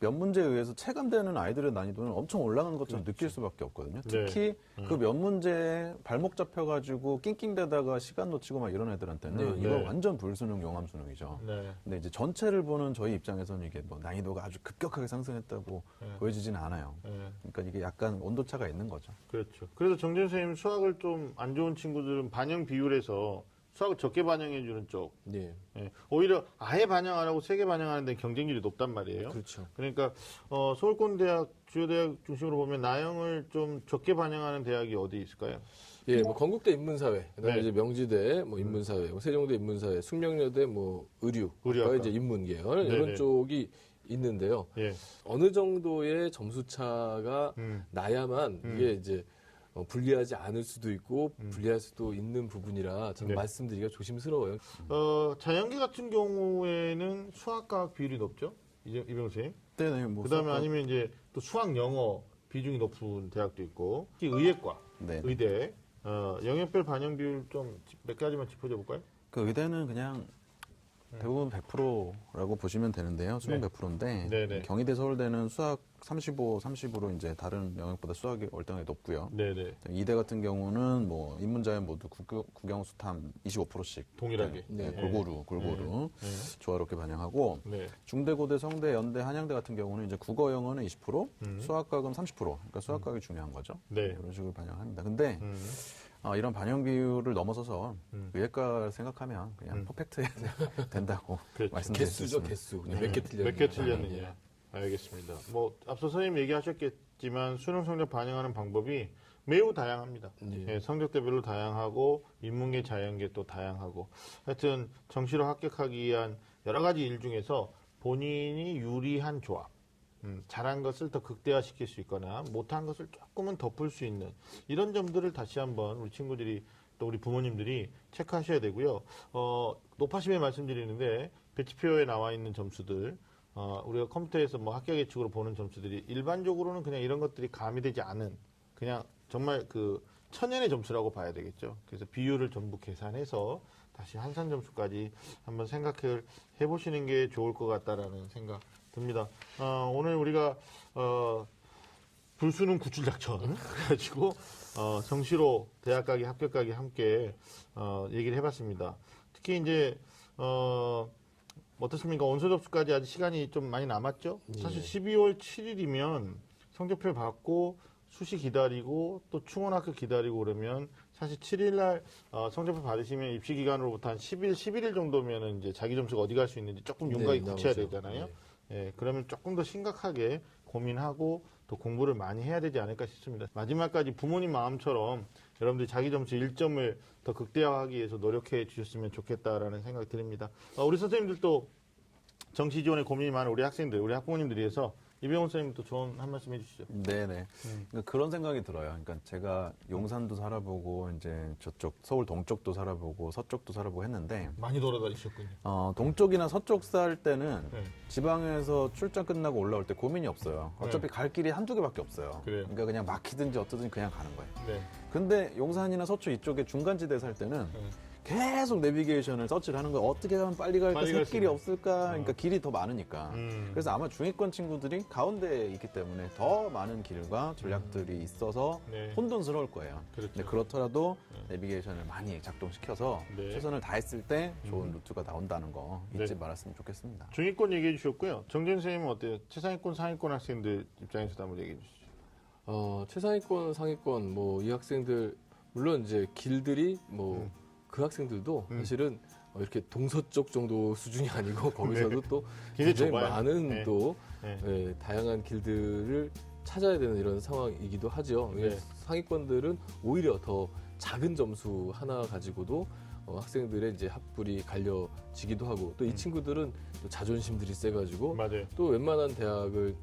몇 문제에 의해서 체감되는 아이들의 난이도는 엄청 올라간 것처럼 느낄 수밖에 없거든요. 특히 그 몇 문제에 발목 잡혀가지고 낑낑대다가 시간 놓치고 막 이런 애들한테는 이거 완전 불수능, 용암수능이죠. 네. 근데 이제 전체를 보는 저희 입장에서는 이게 뭐 난이도가 아주 급격하게 상승했다고 보여지지는 않아요. 그러니까 이게 약간 온도차가 있는 거죠. 그렇죠. 그래서 정준 선생님 수학을 좀 안 좋은 친구들은 반영 비율에서 수학을 적게 반영해주는 쪽. 예. 예. 오히려 아예 반영 안 하고 세게 반영하는 데 경쟁률이 높단 말이에요. 그렇죠. 그러니까 서울권대학 주요 대학 중심으로 보면 나형을 좀 적게 반영하는 대학이 어디 있을까요? 예, 뭐 건국대 인문사회, 그다음에 네. 이제 명지대 뭐 인문사회, 뭐 세종대 인문사회, 숙명여대 뭐 의류학과 이제 인문계열 이런 네네. 쪽이 있는데요. 예. 어느 정도의 점수 차가 나야만 이게 이제 불리하지 않을 수도 있고 불리할 수도 있는 부분이라 저는 네. 말씀드리기가 조심스러워요. 자연계 같은 경우에는 수학과학 비율이 높죠? 이병우 선생님. 네, 뭐 그다음에 아니면 이제 또 수학 영어 비중이 높은 대학도 있고 특히 의예과, 네. 의대 영역별 반영 비율 좀 몇 가지만 짚어줘 볼까요? 그 의대는 그냥 대부분 100%라고 보시면 되는데요. 수능 네. 100%인데 네네. 경희대 서울대는 수학 35, 30으로 이제 다른 영역보다 수학이 월등하게 높고요. 네네. 이대 같은 경우는 뭐 인문자연 모두 국영수탐 25%씩 동일하게. 네, 네. 골고루 조화롭게 반영하고 네. 중대, 고대, 성대, 연대, 한양대 같은 경우는 이제 국어, 영어는 20%, 수학과금 30%. 그러니까 수학과학이 중요한 거죠. 네. 이런 식으로 반영합니다. 근데 이런 반영 비율을 넘어서서 의예과 생각하면 그냥 퍼펙트 된다고 그렇죠. 말씀드릴 수 개수죠, 있습니다. 개수. 몇 개 틀렸냐. 몇 개 틀렸느냐. 알겠습니다. 뭐 앞서 선생님 얘기하셨겠지만 수능 성적 반영하는 방법이 매우 다양합니다. 네. 예, 성적대별로 다양하고 인문계, 자연계 또 다양하고 하여튼 정시로 합격하기 위한 여러 가지 일 중에서 본인이 유리한 조합, 잘한 것을 더 극대화시킬 수 있거나 못한 것을 조금은 덮을 수 있는 이런 점들을 다시 한번 우리 친구들이 또 우리 부모님들이 체크하셔야 되고요. 높아심에 말씀드리는데 배치표에 나와 있는 점수들 우리가 컴퓨터에서 뭐 합격 예측으로 보는 점수들이 일반적으로는 그냥 이런 것들이 가미되지 않은 그냥 정말 그 천연의 점수라고 봐야 되겠죠. 그래서 비율을 전부 계산해서 다시 한산 점수까지 한번 생각을 해보시는 게 좋을 것 같다라는 생각 듭니다. 오늘 우리가 불수능 구출 작전 그래가지고 정시로 대학 가기 합격 가기 함께 얘기를 해봤습니다. 특히 이제 어떻습니까? 원서 접수까지 아직 시간이 좀 많이 남았죠? 사실 12월 7일이면 성적표 받고 수시 기다리고 또 충원학교 기다리고 그러면 사실 7일날 성적표 받으시면 입시 기간으로부터 한 10일, 11일 정도면 이제 자기 점수가 어디 갈 수 있는지 조금 윤곽이 네, 굳혀야 나오죠. 되잖아요. 예, 그러면 조금 더 심각하게 고민하고 또 공부를 많이 해야 되지 않을까 싶습니다. 마지막까지 부모님 마음처럼 여러분들이 자기 점수 1점을 더 극대화하기 위해서 노력해 주셨으면 좋겠다라는 생각이 듭니다. 우리 선생님들도 정시 지원에 고민이 많은 우리 학생들, 우리 학부모님들 위해서 이병훈 선생님도 좋은 한 말씀 해주시죠. 네네. 그러니까 그런 생각이 들어요. 그러니까 제가 용산도 살아보고 이제 저쪽 서울 동쪽도 살아보고 서쪽도 살아보고 했는데 많이 돌아다니셨군요. 동쪽이나 서쪽 살 때는 네. 지방에서 출장 끝나고 올라올 때 고민이 없어요. 어차피 갈 길이 한두 개밖에 없어요. 그래요. 그러니까 그냥 막히든지 어떠든지 그냥 가는 거예요. 네. 근데 용산이나 서초 이쪽에 중간지대 살 때는 계속 내비게이션을 서치를 하는 거예요. 어떻게 가면 빨리 갈까? 빨리 갈 샛길이 수 없을까? 그러니까 길이 더 많으니까. 그래서 아마 중위권 친구들이 가운데에 있기 때문에 더 많은 길과 전략들이 있어서 네. 혼돈스러울 거예요. 그렇죠. 근데 그렇더라도 내비게이션을 많이 작동시켜서 네. 최선을 다했을 때 좋은 루트가 나온다는 거 잊지 네. 말았으면 좋겠습니다. 중위권 얘기해 주셨고요. 정재현 선생님은 어때요? 최상위권, 상위권 학생들 입장에서도 한번 얘기해 주시죠. 최상위권, 상위권 뭐 이 학생들 물론 이제 길들이 뭐 그 학생들도 사실은 이렇게 동서쪽 정도 수준이 아니고 거기서도 또 굉장히 굉장히 좁아요. 많은 네. 또 네. 다양한 길들을 찾아야 되는 이런 상황이기도 하죠. 네. 상위권들은 오히려 더 작은 점수 하나 가지고도 학생들의 이제 합불이 갈려지기도 하고 또 이 친구들은 또 자존심들이 세가지고 맞아요. 또 웬만한 대학을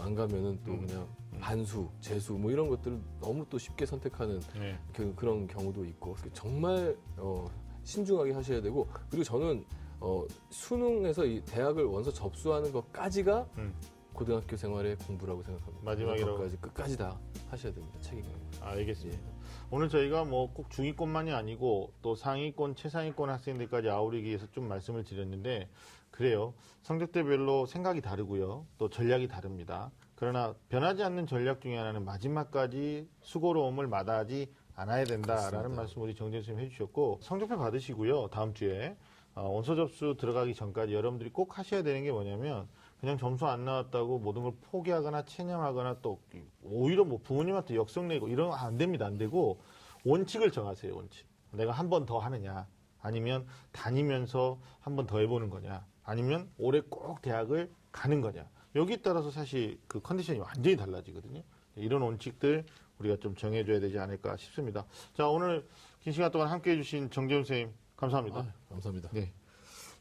안 가면은 또 그냥 반수, 재수 뭐 이런 것들을 너무 또 쉽게 선택하는 네. 그런 경우도 있고 정말 신중하게 하셔야 되고 그리고 저는 수능에서 이 대학을 원서 접수하는 것까지가 고등학교 생활의 공부라고 생각합니다. 마지막이라고. 끝까지 다 하셔야 됩니다. 책임을. 알겠습니다. 오늘 저희가 뭐 꼭 중위권만이 아니고 또 상위권, 최상위권 학생들까지 아우르기 위해서 좀 말씀을 드렸는데 그래요. 성적대별로 생각이 다르고요. 또 전략이 다릅니다. 그러나 변하지 않는 전략 중에 하나는 마지막까지 수고로움을 마다하지 않아야 된다라는 그렇습니다. 말씀 우리 정재훈 선생님 해주셨고 성적표 받으시고요. 다음 주에 원서 접수 들어가기 전까지 여러분들이 꼭 하셔야 되는 게 뭐냐면 그냥 점수 안 나왔다고 모든 걸 포기하거나 체념하거나 또 오히려 뭐 부모님한테 역성내고 이러면 안 됩니다. 안 되고 원칙을 정하세요. 원칙. 내가 한 번 더 하느냐 아니면 다니면서 한 번 더 해보는 거냐 아니면 올해 꼭 대학을 가는 거냐 여기에 따라서 사실 그 컨디션이 완전히 달라지거든요. 이런 원칙들 우리가 좀 정해줘야 되지 않을까 싶습니다. 자, 오늘 긴 시간 동안 함께해 주신 정재훈 선생님 감사합니다. 감사합니다. 네.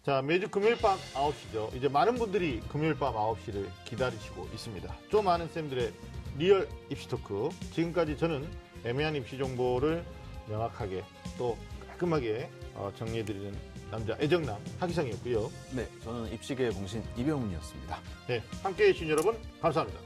자, 매주 금요일 밤 9시죠. 이제 많은 분들이 금요일 밤 9시를 기다리시고 있습니다. 좀 많은 쌤들의 리얼 입시 토크. 지금까지 저는 애매한 입시 정보를 명확하게 또 깔끔하게 정리해드리는 남자 애정남 하기상이었고요. 네, 저는 입시계의 공신 이병훈이었습니다. 네, 함께해 주신 여러분 감사합니다.